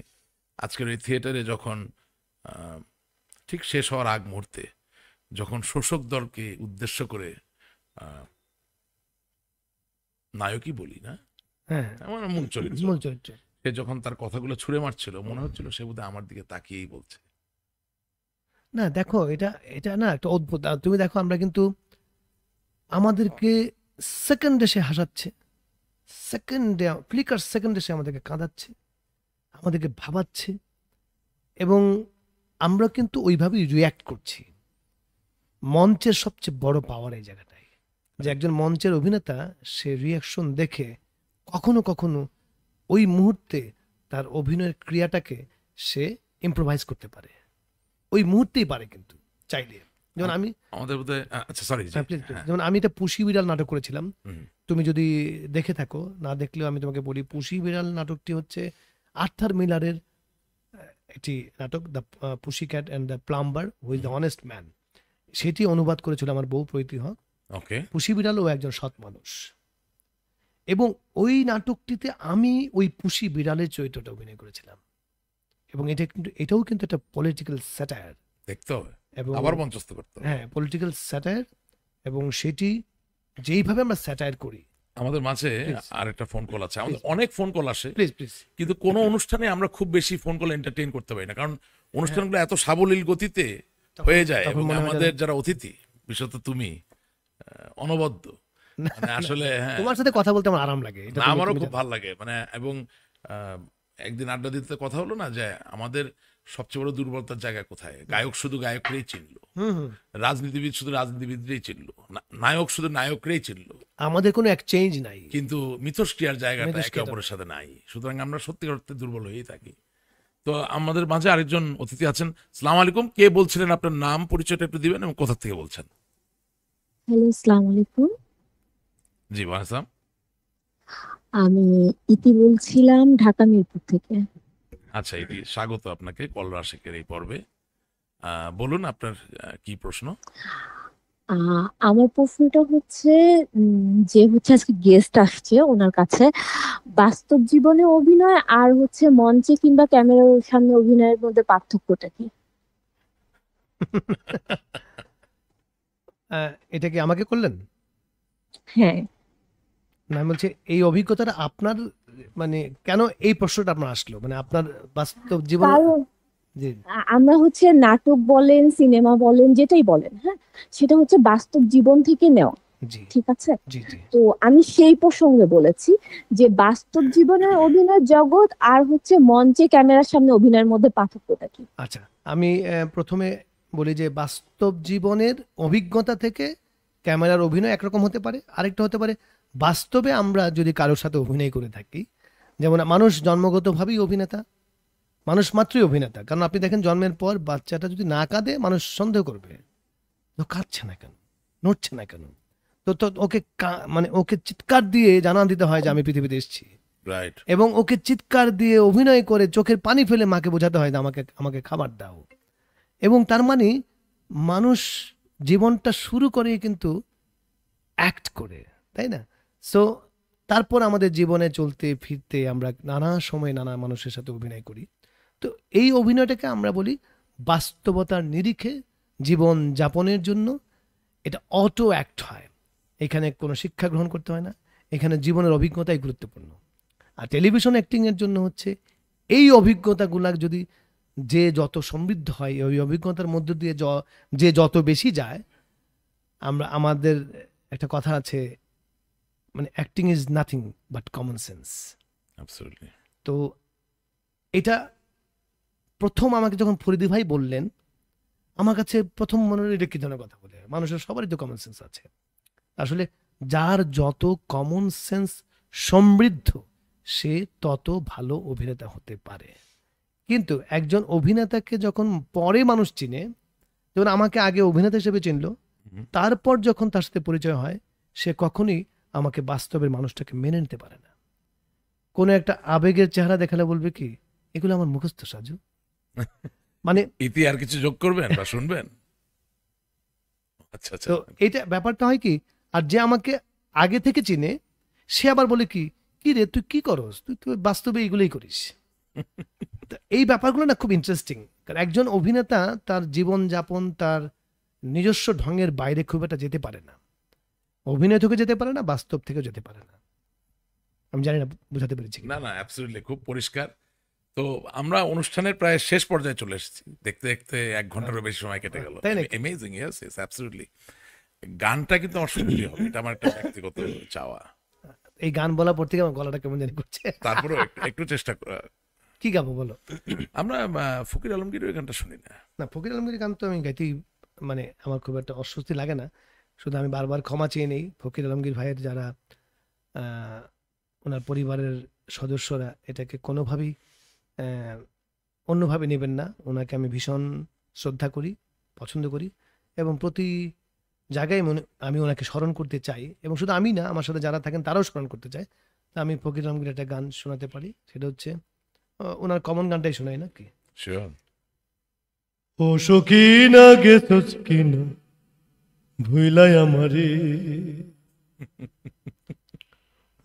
[SPEAKER 1] আজকের এই থিয়েটারে যখন ঠিক শেষ হওয়ার আগ মুহূর্তে যখন শোষক দলকে উদ্দেশ্য করে নায়কই বলি না,
[SPEAKER 2] হ্যাঁ
[SPEAKER 1] আমার মূল চরিত্র,
[SPEAKER 2] মূল চরিত্র।
[SPEAKER 1] সে যখন তার কথাগুলো ছুঁড়ে মারছিল, মনে হচ্ছিল সে বোধহয় আমার দিকে তাকিয়েই বলছে।
[SPEAKER 2] না দেখো, এটা এটা না একটা অদ্ভুত। আর তুমি দেখো, আমরা কিন্তু আমাদেরকে সেকেন্ডে সে হাসাচ্ছে, সেকেন্ডে ফ্লিকার সেকেন্ডে সে আমাদেরকে কাঁদাচ্ছে, আমাদেরকে ভাবাচ্ছে, এবং আমরা কিন্তু ওইভাবেই রিয়্যাক্ট করছি। মঞ্চের সবচেয়ে বড় পাওয়ার এই জায়গাটাই, যে একজন মঞ্চের অভিনেতা সে রিয়াকশন দেখে কখনো কখনো ওই মুহূর্তে তার অভিনয়ের ক্রিয়াটাকে সে ইম্প্রোভাইজ করতে পারে, ওই মুহূর্তেই পারে কিন্তু চাইলে। যেমন আমি,
[SPEAKER 1] আমাদের বোধহয় আচ্ছা সরি,
[SPEAKER 2] যেমন আমি এটা পুষি বিড়াল নাটক করেছিলাম, তুমি যদি দেখে থাকো, না দেখলেও আমি তোমাকে বলি, পুষি বিড়াল নাটকটি হচ্ছে আর্থার মিলারের একটি নাটক, দ্য পুষি cat and the plumber who is the honest man. সেটি অনুবাদ করেছিল আমার বউ প্রীতি হক।
[SPEAKER 1] ওকে,
[SPEAKER 2] পুষি বিড়ালও একজন সৎ মানুষ, এবং ওই নাটকটিতে আমি ওই পুষি বিড়ালের চরিত্রটা অভিনয় করেছিলাম। এবং এটা কিন্তু, এটাও কিন্তু একটা পলিটিক্যাল স্যাটায়ার,
[SPEAKER 1] দেখতে হবে,
[SPEAKER 2] এবং
[SPEAKER 1] আবার মঞ্চস্থ করতে হবে।
[SPEAKER 2] হ্যাঁ পলিটিক্যাল স্যাটায়ার, এবং সেটি যেইভাবে আমরা স্যাটায়ার করি।
[SPEAKER 1] আমাদের মাঝে আরেকটা ফোন কল আছে, আমাদের অনেক ফোন কল আসে,
[SPEAKER 2] প্লিজ প্লিজ।
[SPEAKER 1] কিন্তু কোনো অনুষ্ঠানে আমরা খুব বেশি ফোন কল এন্টারটেইন করতে পারি না, কারণ অনুষ্ঠানগুলো এত সাবলীল গতিতে হয়ে যায়, এবং আমাদের যারা অতিথি, বিশেষত তুমি, অনবদ্য, মানে আসলে হ্যাঁ,
[SPEAKER 2] তোমার সাথে কথা বলতে আমার আরাম লাগে, এটা
[SPEAKER 1] না,
[SPEAKER 2] তুমি
[SPEAKER 1] আমারও
[SPEAKER 2] জানো।
[SPEAKER 1] খুব ভালো লাগে, মানে এবং একদিন আড্ডা দিতে কথা হলো না, যে আমাদের সবচেয়ে বড় দুর্বলতার জায়গা কোথায়। গায়ক শুধু গায়করেই চিনলো, রাজনীতিবিদ শুধু রাজনীতিবিদরাই চিনলো, নায়ক শুধু নায়করাই চিনলো,
[SPEAKER 2] আমাদের কোনো এক্সচেঞ্জ নাই,
[SPEAKER 1] কিন্তু মিথস্ক্রিয়ার জায়গাটা একে
[SPEAKER 2] মিথস্ক্রিয়াটা
[SPEAKER 1] অপরের সাথে নাই। সুতরাং আমরা সত্যিকার অর্থে দুর্বল হয়েই থাকি। তো আমাদের মাঝে আরেকজন অতিথি আছেন। সালাম আলাইকুম, কে বলছিলেন? আপনার নাম পরিচয়টা একটু দিবেন এবং কোথা থেকে বলছেন?
[SPEAKER 4] হ্যালো, আসসালামু আলাইকুম।
[SPEAKER 1] জি ওয়ালাইকুম।
[SPEAKER 4] আমি ইতি বলছিলাম ঢাকা মিরপুর থেকে।
[SPEAKER 1] আচ্ছা, এটি স্বাগত আপনাকে কল রাশিকের এই পর্বে। বলুন আপনার কি প্রশ্ন?
[SPEAKER 4] আমার প্রশ্নটা হচ্ছে, যে হচ্ছে আজকে গেস্ট আসছে ওনার কাছে, বাস্তব জীবনে অভিনয় আর হচ্ছে মঞ্চে কিংবা ক্যামেরার সামনে অভিনয়ের মধ্যে পার্থক্যটা কি?
[SPEAKER 2] এটা কি আমাকে করলেন?
[SPEAKER 4] হ্যাঁ,
[SPEAKER 2] না, আমি বলছি এই অভিজ্ঞতাটা আপনার, মানে কেন এই প্রশ্নটা আপনার আসলো, মানে আপনার বাস্তব জীবন।
[SPEAKER 4] কারণ
[SPEAKER 2] জি
[SPEAKER 4] আমরা হচ্ছে নাটক বলেন, সিনেমা বলেন, যেটাই বলেন, হ্যাঁ, সেটা হচ্ছে বাস্তব জীবন থেকে নেওয়া,
[SPEAKER 2] জি
[SPEAKER 4] ঠিক আছে?
[SPEAKER 2] জি জি।
[SPEAKER 4] তো আমি সেই প্রসঙ্গে বলেছি যে বাস্তব জীবনের অভিনয় জগৎ আর হচ্ছে মঞ্চে ক্যামেরার সামনে অভিনয়ের মধ্যে পার্থক্যটা কি?
[SPEAKER 2] আচ্ছা, আমি প্রথমে বলি যে বাস্তব জীবনের অভিজ্ঞতা থেকে ক্যামেরার অভিনয় একরকম হতে পারে, আরেকটা হতে পারে বাস্তবে আমরা যদি কারোর সাথে অভিনয় করে থাকি। যেমন মানুষ জন্মগতভাবেই অভিনেতা, মানুষ মাত্রই অভিনেতা। কারণ আপনি দেখেন জন্মের পর বাচ্চাটা যদি না কাঁদে মানুষ সন্দেহ করবে, তো কাঁদছে না কেন, নড়ছে না কেন, তো তো ওকে মানে ওকে চিৎকার দিয়ে জানান দিতে হয় যে আমি পৃথিবীতে এসেছি,
[SPEAKER 1] রাইট।
[SPEAKER 2] এবং ওকে চিৎকার দিয়ে অভিনয় করে চোখের পানি ফেলে মাকে বোঝাতে হয় যে আমাকে আমাকে খাবার দাও। এবং তার মানে মানুষ জীবনটা শুরু করে কিন্তু অ্যাক্ট করে, তাই না? সো তারপর আমাদের জীবনে চলতে ফিরতে আমরা নানা সময় নানা মানুষের সাথে অভিনয় করি। তো এই অভিনয়টাকে আমরা বলি বাস্তবতার নিরিখে জীবন যাপনের জন্য এটা অটো অ্যাক্ট হয়। এখানে কোনো শিক্ষা গ্রহণ করতে হয় না, এখানে জীবনের অভিজ্ঞতাই গুরুত্বপূর্ণ। আর টেলিভিশন অ্যাক্টিংয়ের জন্য হচ্ছে এই অভিজ্ঞতাগুলা যদি যে যত সমৃদ্ধ হয়, ওই অভিজ্ঞতার মধ্য দিয়ে যে যত বেশি যায়, আমাদের একটা কথা আছে, মানে acting is nothing but common sense.
[SPEAKER 1] Absolutely.
[SPEAKER 2] তো এটা প্রথম আমাকে যখন ফরিদি ভাই বললেন, আমার কাছে প্রথম মনে হলো এটা কি ধরনের কথা বলে, মানুষের সবারই তো কমন সেন্স আছে। আসলে যার যত কমন সেন্স সমৃদ্ধ সে তত ভালো অভিনেতা হতে পারে। কিন্তু একজন অভিনেতাকে যখন পরে মানুষ চিনে, যেমন আমাকে আগে অভিনেতা হিসেবে চিনলো, তারপর যখন তার সাথে পরিচয় হয় সে কখনোই আমাকে বাস্তবের মানুষটাকে মেনে নিতে পারে না। কোনো একটা আবেগের চেহারা দেখালে বলবে কি এগুলো আমার মুখস্থ সাজু, মানে
[SPEAKER 1] ইতি আর কিছু যোগ করবেন বা শুনবেন? আচ্ছা আচ্ছা।
[SPEAKER 2] তো এটা ব্যাপারটা হয় কি, আর যে আমাকে আগে থেকে চিনে সে আবার বলে কি কি রে তুই কি করস, তুই তুই বাস্তবে এইগুলোই করিস। তো এই ব্যাপারগুলো না খুব ইন্টারেস্টিং, কারণ একজন অভিনেতা তার জীবন যাপন তার নিজস্ব ঢঙের বাইরে খুব একটা যেতে পারে না, অভিনয় থেকে যেতে পারে না, বাস্তব থেকে যেতে পারে না। আমি জানি না বুঝাতে পেরেছি
[SPEAKER 1] না না, অ্যাবসলিউটলি, খুব পরিষ্কার। তো আমরা অনুষ্ঠানের প্রায় শেষ পর্যায়ে চলে এসেছি, দেখতে দেখতে 1 ঘন্টারও বেশি সময় কেটে গেল।
[SPEAKER 2] তাই নাকি?
[SPEAKER 1] Amazing, yes yes, absolutely. গানটা কিন্তু আমার শুনতেই হবে, এটা আমার একটা ব্যক্তিগত চাওয়া।
[SPEAKER 2] এই গান বলার পর থেকে আমার গলাটা কেমন জানি করছে।
[SPEAKER 1] তারপরেও একটু চেষ্টা
[SPEAKER 2] কি গাবো বলো?
[SPEAKER 1] আমরা ফকির আলমগীরের গানটা শুনি না?
[SPEAKER 2] না, ফকির আলমগীরের গান তো আমি গাইতেই, মানে আমার খুব একটা অস্বস্তি লাগে না। শুধু আমি বারবার ক্ষমা চেয়ে নেই ফকির আলমগীর ভাইয়ের যারা ওনার পরিবারের সদস্যরা এটাকে কোনোভাবেই অন্যভাবে নেবেন না। ওনাকে আমি ভীষণ শ্রদ্ধা করি, পছন্দ করি, এবং প্রতি জায়গায় আমি ওনাকে স্মরণ করতে চাই, এবং শুধু আমি না, আমার সাথে যারা থাকেন তারাও স্মরণ করতে চায়। তা আমি ফকির আলমগীর একটা গান শোনাতে পারি, সেটা হচ্ছে ওনার কমন গানটাই শোনাই নাকি?
[SPEAKER 1] শিওর।
[SPEAKER 5] ও সখিনা গেছস কিনা ভুইলাই আমারে,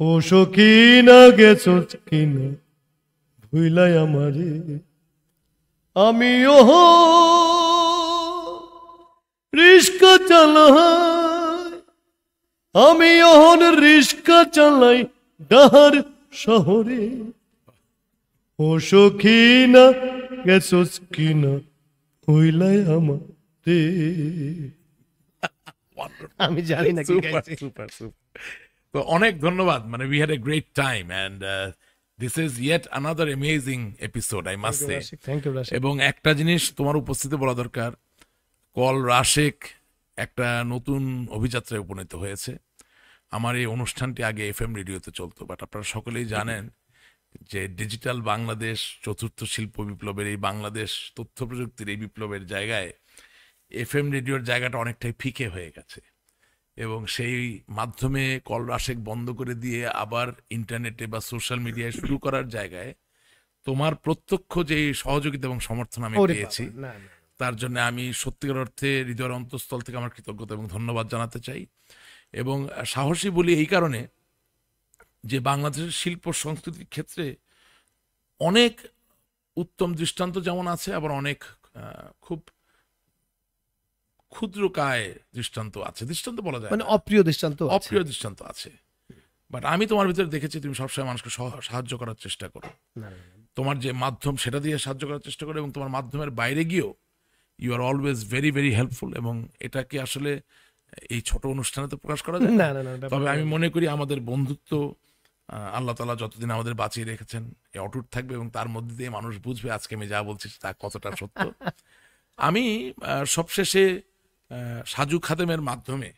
[SPEAKER 5] ও সখিনা গেছস কিনা ভুইলাই আমারে, আমি ওহ রিস্কা চালাই, আমি ওহন রিস্কা চালাই ডাহার শহরে, ও সখিনা গেছস কিনা হইলাই আমারে।
[SPEAKER 2] আমি জানি না কি
[SPEAKER 1] সুপার
[SPEAKER 2] গাইছি।
[SPEAKER 1] Super super. তো অনেক ধন্যবাদ, মানে we had a great time and this is yet another amazing episode, I must say.
[SPEAKER 2] Thank you Rashid.
[SPEAKER 1] এবং একটা জিনিস তোমার উপস্থিতি বলা দরকার, কল রাশেক একটা নতুন অভিযাত্রায় উপনীত হয়েছে। আমার এই অনুষ্ঠানটি আগে এফএম রেডিওতে চলতো, বাট আপনারা সকলেই জানেন যে ডিজিটাল বাংলাদেশ, চতুর্থ শিল্প বিপ্লবের এই বাংলাদেশ, তথ্য প্রযুক্তির এই বিপ্লবের জায়গায় এফএম রেডিওর জায়গাটা অনেকটাই ফিকে হয়ে গেছে, এবং সেই মাধ্যমে কল রাশেক বন্ধ করে দিয়ে আবার ইন্টারনেটে বা সোশ্যাল মিডিয়ায় শুরু করার জায়গায় তোমার প্রত্যক্ষ যে সহযোগিতা এবং সমর্থন আমি
[SPEAKER 2] ওরে
[SPEAKER 1] পেয়েছি,
[SPEAKER 2] বাবা, না, না।
[SPEAKER 1] তার জন্য আমি সত্যিকার অর্থে হৃদয়ের অন্তঃস্থল থেকে আমার কৃতজ্ঞতা এবং ধন্যবাদ জানাতে চাই। এবং সাহসী বলি এই কারণে যে বাংলাদেশের শিল্প সংস্কৃতির ক্ষেত্রে অনেক উত্তম দৃষ্টান্ত যেমন আছে, আবার অনেক খুব ক্ষুদ্রকায় দৃষ্টান্ত আছে, দৃষ্টান্ত বলা যায়
[SPEAKER 2] মানে
[SPEAKER 1] না,
[SPEAKER 2] অপ্রিয় দৃষ্টান্ত আছে।
[SPEAKER 1] অপ্রিয় দৃষ্টান্ত আছে। বাট আমি তোমার ভিতরে দেখেছি তুমি সবসময় মানুষকে সাহায্য করার চেষ্টা করো,
[SPEAKER 2] না, না, না।
[SPEAKER 1] তোমার যে মাধ্যম সেটা দিয়ে সাহায্য করার চেষ্টা করো, এবং তোমার মাধ্যমের বাইরে গিয়েও you are always very very helpful. এবং এটাকে আসলে এই ছোট অনুষ্ঠানে তো প্রকাশ করা যায়
[SPEAKER 2] না,
[SPEAKER 1] না।
[SPEAKER 2] না, না, ব্যাপারটা
[SPEAKER 1] তবে আমি
[SPEAKER 2] না।
[SPEAKER 1] মনে করি আমাদের বন্ধুত্ব আল্লাহ তাআলা যতদিন আমাদের বাঁচিয়ে রেখেছেন এ অটুট থাকবে, এবং তার মধ্যে দিয়ে মানুষ বুঝবে আজকে আমি যা বলছি তা কতটা সত্য। আমি সবশেষে সাজু খাদেমের মাধ্যমে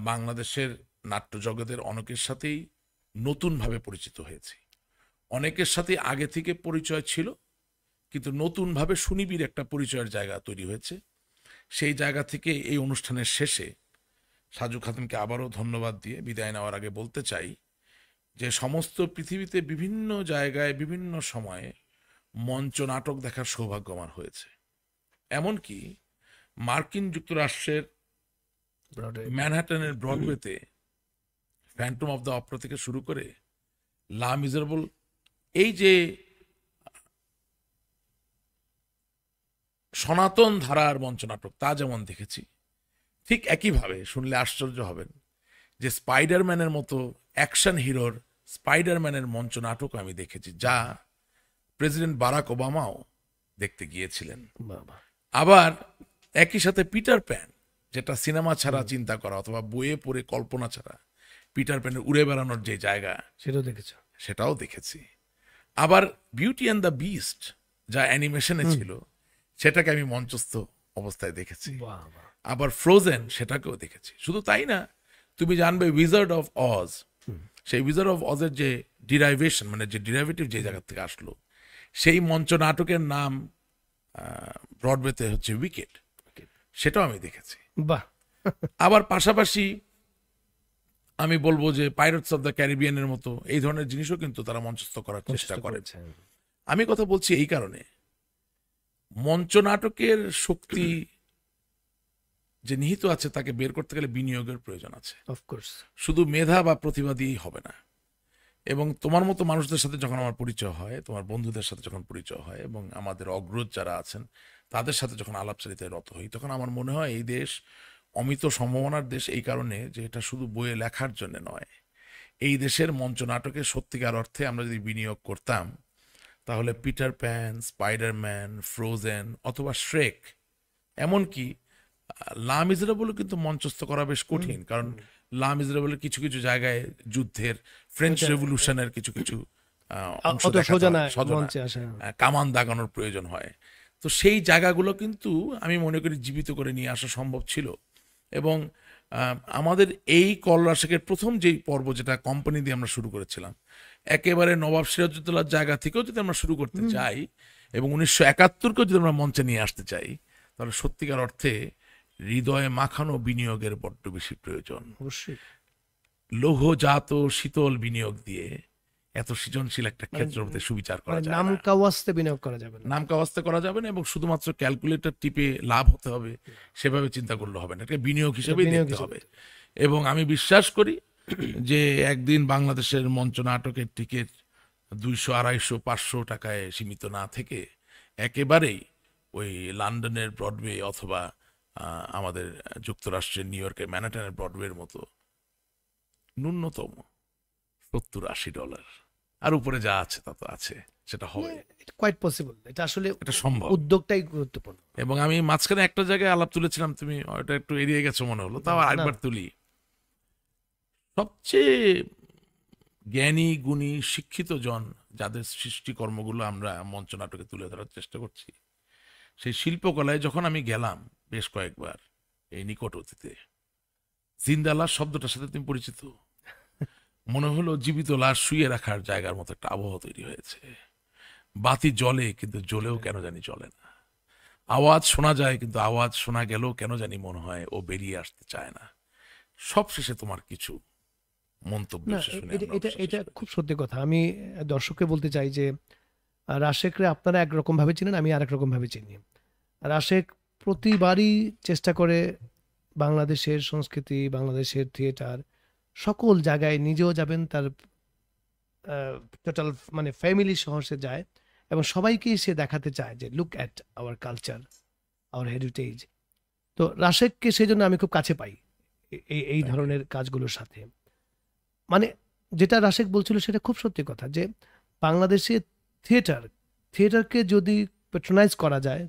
[SPEAKER 1] বাংলাদেশের নাট্য জগতের অনেকের সাথেই নতুনভাবে পরিচিত হয়েছি। অনেকের সাথে আগে থেকে পরিচয় ছিল, কিন্তু নতুনভাবে সুনিবিড় একটা পরিচয়ের জায়গা তৈরি হয়েছে। সেই জায়গা থেকে এই অনুষ্ঠানের শেষে সাজু খাতুনকে আবারও ধন্যবাদ দিয়ে বিদায় নেওয়ার আগে বলতে চাই যে সমস্ত পৃথিবীতে বিভিন্ন জায়গায় বিভিন্ন সময়ে মঞ্চ নাটক দেখার সৌভাগ্য আমার হয়েছে। এমনকি মার্কিন যুক্তরাষ্ট্রের ম্যানহাটনের ব্রডওয়েতে ফ্যান্টম অফ দ্য অপরা থেকে শুরু করে লা মিজারেবল, এই যে সনাতন ধারার মঞ্চ নাটক তা যেমন দেখেছি, ঠিক একইভাবে শুনলে আশ্চর্য হবেন যে স্পাইডারম্যানের মতো অ্যাকশন হিরোর স্পাইডারম্যানের মঞ্চ নাটক আমি দেখেছি, যা প্রেসিডেন্ট বারাক ওবামাও দেখতে গিয়েছিলেন। আবার একই সাথে পিটার প্যান, যেটা সিনেমা ছাড়া চিন্তা করা অথবা বইয়ে পড়ে কল্পনা ছাড়া পিটার প্যানের উড়ে বেড়ানোর যে জায়গা, সেটাও দেখেছি। আবার বিউটি অ্যান্ড দ্য বিস্ট, যা অ্যানিমেশনে ছিল, সেটাকে আমি মঞ্চস্থ অবস্থায় দেখেছি। আবার ফ্রোজেন, সেটাকেও দেখেছি। শুধু তাই না, তুমি জানবে উইজার্ড অফ অজ, সেই উইজার্ড অফ অজের যে ডিরাইভেশন, মানে যে ডিরাইভেটিভ যে জায়গা থেকে আসলো, সেই মঞ্চ নাটকের নাম ব্রডওয়েতে হচ্ছে উইকেট, সেটাও আমি দেখেছি। আবার পাশাপাশি আমি বলবো যে পাইরেটস অফ দ্য ক্যারিবিয়ানের মতো এই ধরনের জিনিসও কিন্তু তারা মঞ্চস্থ করার চেষ্টা করেছে। আমি কথা বলছি এই কারণে, মঞ্চ নাটকের শক্তি যে নিহিত আছে তাকে বের করতে গেলে বিনিয়োগের প্রয়োজন আছে। অফকোর্স শুধু মেধা বা প্রতিভা দিয়েই হবে না। এবং তোমার মতো মানুষদের সাথে যখন আমার পরিচয় হয়, তোমার বন্ধুদের সাথে যখন পরিচয় হয়, এবং আমাদের অগ্রজ যারা আছেন তাদের সাথে যখন আলাপচারিতায় রত হই, তখন আমার মনে হয় এই দেশ অমিত সম্ভাবনার দেশ, এই কারণে যে এটা শুধু বইয়ে লেখার জন্য নয়। এই দেশের মঞ্চ নাটকে সত্যিকার অর্থে আমরা যদি বিনিয়োগ করতাম, তাহলে পিটার প্যান, স্পাইডারম্যান, ফ্রোজেন অথবা শ্রেক, এমনকি লা মিজারেবলও কিন্তু মঞ্চস্থ করা বেশ কঠিন, কারণ লা মিজারেবলের কিছু কিছু জায়গায় যুদ্ধের, ফ্রেঞ্চ রেভলিউশনের কিছু কিছু কামান দাগানোর প্রয়োজন হয়। তো সেই জায়গাগুলো কিন্তু আমি মনে করি জীবিত করে নিয়ে আসা সম্ভব ছিল। এবং আমাদের এই কল রাশেকের প্রথম যেই পর্ব, যেটা কোম্পানি দিয়ে আমরা শুরু করেছিলাম, একেবারে নবাব সিরাজউদ্দৌলার জায়গা থেকেও যদি আমরা শুরু করতে চাই এবং 1971কেও যদি আমরা মঞ্চে নিয়ে আসতে চাই, তাহলে সত্যিকার অর্থে হৃদয়ে মাখানো বিনিয়োগের বড্ড বেশি প্রয়োজন। অবশ্যই লৌহজাত শীতল বিনিয়োগ দিয়ে এত সৃজনশীল একটা ক্ষেত্রতে সুবিচার করা যায় না।
[SPEAKER 2] নামকাওয়াস্তে বিনিয়োগ করা যাবে না,
[SPEAKER 1] নামকাওয়াস্তে করা যাবে না, এবং শুধুমাত্র ক্যালকুলেটর টিপে লাভ হতে হবে সেভাবে চিন্তা করলে হবে না, এটা বিনিয়োগ হিসেবে দেখতে হবে। এবং আমি বিশ্বাস করি যে একদিন বাংলাদেশের মঞ্চ নাটকের টিকিট 200, 250, 500 টাকায় সীমিত না থেকে একেবারেই ওই লন্ডনের ব্রডওয়ে অথবা আমাদের যুক্তরাষ্ট্রের নিউ ইয়র্কের ম্যানহাটনের ব্রডওয়ের মতো ন্যূনতম $70-80, আর উপরে যা আছে তা তো আছে, সেটা হবে।
[SPEAKER 2] কোয়াইট পসিবল, এটা আসলে
[SPEAKER 1] এটা সম্ভব,
[SPEAKER 2] উদ্যোগটাই গুরুত্বপূর্ণ।
[SPEAKER 1] এবং আমি মাঝখানে একটা জায়গায় আলাপ তুলেছিলাম, তুমি ওটা একটু এড়িয়ে গেছো মনে হলো, তাও আরেকবার তুলি। সবচেয়ে জ্ঞানী, গুণী, শিক্ষিত জন যাদের সৃষ্টিকর্মগুলো আমরা মঞ্চ নাটকে তুলে ধরার চেষ্টা করছি, সেই শিল্পকলায় যখন আমি গেলাম বেশ কয়েকবার এই নিকট অতীতে, জিন্দা লাশ শব্দটার সাথে তুমি পরিচিত? মনে হলো জীবিত লাশ শুয়ে রাখার জায়গার মতো একটা আবহাওয়া তৈরি হয়েছে। বাতি জ্বলে, কিন্তু জ্বলেও কেন জানি জ্বলে না। আওয়াজ শোনা যায়, কিন্তু আওয়াজ শোনা গেলেও কেন জানি মনে হয় ও বেরিয়ে আসতে চায় না। সব শেষে তোমার কিছু মন্তব্য,
[SPEAKER 2] এটা খুব সত্যি কথা। আমি দর্শককে বলতে চাই যে রাশেকরে আপনারা একরকম ভাবে চিনেন, আমি আরেক রকম ভাবে চিনি। রাশেক প্রতিবারই চেষ্টা করে বাংলাদেশের সংস্কৃতি, বাংলাদেশের থিয়েটার সকল জায়গায়, নিজেও যাবেন, তার টোটাল মানে ফ্যামিলি সহ সে যায়, এবং সবাইকেই সে দেখাতে চায় যে look at our culture, our heritage. তো রাশেককে সেই জন্য আমি খুব কাছে পাই এই ধরনের কাজগুলোর সাথে। মানে যেটা রাশেক বলছিল সেটা খুব সত্যি কথা, যে বাংলাদেশে থিয়েটারকে যদি প্যাট্রোনাইজ করা যায়,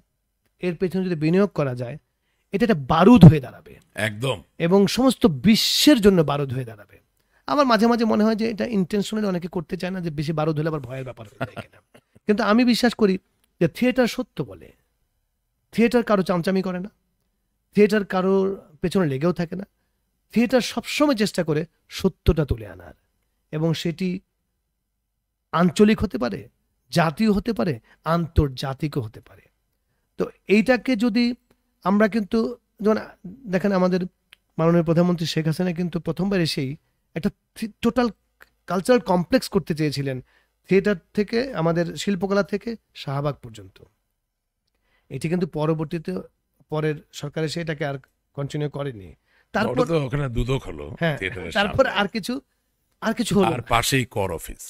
[SPEAKER 2] এর পেছনে যদি বিনিয়োগ করা যায়, এটা একটা বারুদ হয়ে দাঁড়াবে
[SPEAKER 1] একদম,
[SPEAKER 2] এবং সমস্ত বিশ্বের জন্য বারুদ হয়ে দাঁড়াবে। আমার মাঝে মাঝে মনে হয় যে এটা ইন্টেনশনালি অনেকে করতে চায় না, যে বেশি বারুদ হলে আবার ভয়ের ব্যাপার হয়ে যায় কিনা। কিন্তু আমি বিশ্বাস করি যে থিয়েটার সত্য বলে, থিয়েটার কারো চামচামি করে না, থিয়েটার কারোর পেছনে লেগেও থাকে না, থিয়েটার সবসময় চেষ্টা করে সত্যটা তুলে আনার, এবং সেটি আঞ্চলিক হতে পারে, জাতীয় হতে পারে, আন্তর্জাতিকও হতে পারে। তো এইটাকে যদি আমরা কিন্তু, যেমন দেখেন আমাদের মাননীয় প্রধানমন্ত্রী শেখ হাসিনা কিন্তু প্রথমবার এসেই একটা টোটাল কালচারাল কমপ্লেক্স করতে চেয়েছিলেন, থিয়েটার থেকে আমাদের শিল্পকলা থেকে শাহবাগ পর্যন্ত। এটি কিন্তু পরবর্তীতে পরের সরকার এসে এটাকে আর কন্টিনিউ করেনি। তারপর
[SPEAKER 1] ওটা তো ওখানে দুদক হলো
[SPEAKER 2] হ্যাঁ,
[SPEAKER 1] থিয়েটারের
[SPEAKER 2] তারপর
[SPEAKER 1] সামনে।
[SPEAKER 2] আর কিছু হলো
[SPEAKER 1] আর
[SPEAKER 2] না।
[SPEAKER 1] পাশেই কর অফিস।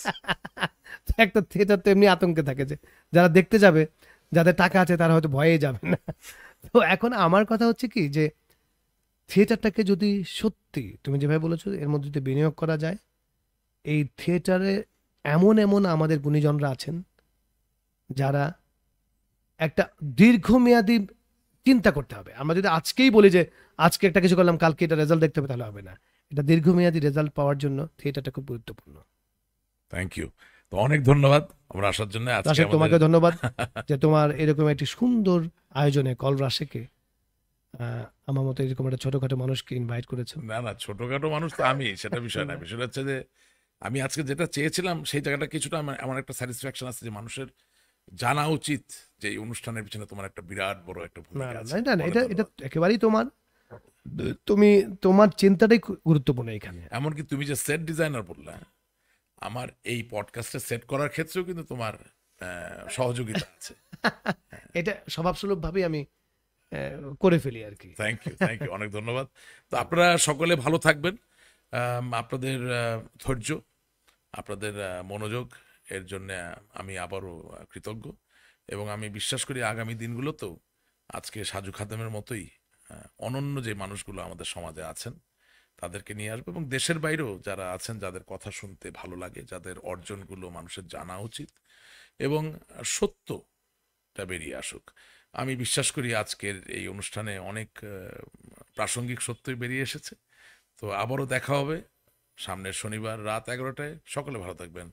[SPEAKER 2] একটা থিয়েটার তো এমনি আতঙ্কে থাকে যে যারা দেখতে যাবে, যাদের টাকা আছে তারা হয়তো ভয়ে যাবে না। তো এখন আমার কথা হচ্ছে কি, যে থিয়েটারটাকে যদি সত্যি তুমি যেভাবে বলেছো এর মধ্যে যদি বিনিয়োগ করা যায়, এই থিয়েটারে এমন এমন আমাদের গুণীজনরা আছেন যারা একটা দীর্ঘমেয়াদী চিন্তা করতে হবে। আমরা যদি আজকেই বলি যে আজকে একটা কিছু করলাম কালকে এটা রেজাল্ট দেখতে হবে, তাহলে হবে না। এটা দীর্ঘমেয়াদী রেজাল্ট পাওয়ার জন্য থিয়েটারটা খুব গুরুত্বপূর্ণ।
[SPEAKER 1] Thank you. তো অনেক ধন্যবাদ আমরা আসার জন্য। আজকে
[SPEAKER 2] রাশেক, তোমাকে
[SPEAKER 1] আমাদের
[SPEAKER 2] ধন্যবাদ যে তোমার এরকম একটি সুন্দর আয়োজনে কল রাশেকে আমার মতো এরকম একটা ছোটখাটো মানুষকে ইনভাইট করেছো।
[SPEAKER 1] না না, ছোটখাটো মানুষ তো আমি, সেটা বিষয় না। বিষয়টা হচ্ছে যে আমি আজকে যেটা চেয়েছিলাম সেই জায়গাটা কিছুটা আমার একটা স্যাটিসফ্যাকশন আছে যে মানুষের জানা উচিত যে এই অনুষ্ঠানের পিছনে তোমার একটা বিরাট বড় একটা
[SPEAKER 2] না
[SPEAKER 1] ভূমিকা
[SPEAKER 2] না
[SPEAKER 1] আছে।
[SPEAKER 2] না, এটা
[SPEAKER 1] অনেক
[SPEAKER 2] এটা এটা
[SPEAKER 1] ধন্যবাদ।
[SPEAKER 2] একেবারেই তোমার, তুমি তোমার চিন্তাটাই গুরুত্বপূর্ণ এখানে।
[SPEAKER 1] এমনকি তুমি যে সেট ডিজাইনার বললে, আমার এই পডকাস্টে সেট করার ক্ষেত্রেও কিন্তু তোমার সহযোগিতা আছে।
[SPEAKER 2] এটা স্বভাবসুলভ ভাবেই আমি করে ফেলি আর কি।
[SPEAKER 1] থ্যাংক ইউ, থ্যাংক ইউ, অনেক ধন্যবাদ। তো আপনারা সকলে ভালো থাকবেন। আপনাদের ধৈর্য, আপনাদের মনোযোগ এর জন্য আমি আবারও কৃতজ্ঞ, এবং আমি বিশ্বাস করি আগামী দিনগুলোতেও আজকে সাজু খাদেমের মতোই অনন্য যে মানুষগুলো আমাদের সমাজে আছেন তাদেরকে নিয়ে আসবো, এবং দেশের বাইরেও যারা আছেন যাদের কথা শুনতে ভালো লাগে, যাদের অর্জনগুলো মানুষের জানা উচিত এবং সত্যটা বেরিয়ে আসুক। আমি বিশ্বাস করি আজকের এই অনুষ্ঠানে অনেক প্রাসঙ্গিক সত্যই বেরিয়ে এসেছে। তো আবারও দেখা হবে সামনের শনিবার রাত 11টায়। সকলে ভালো থাকবেন।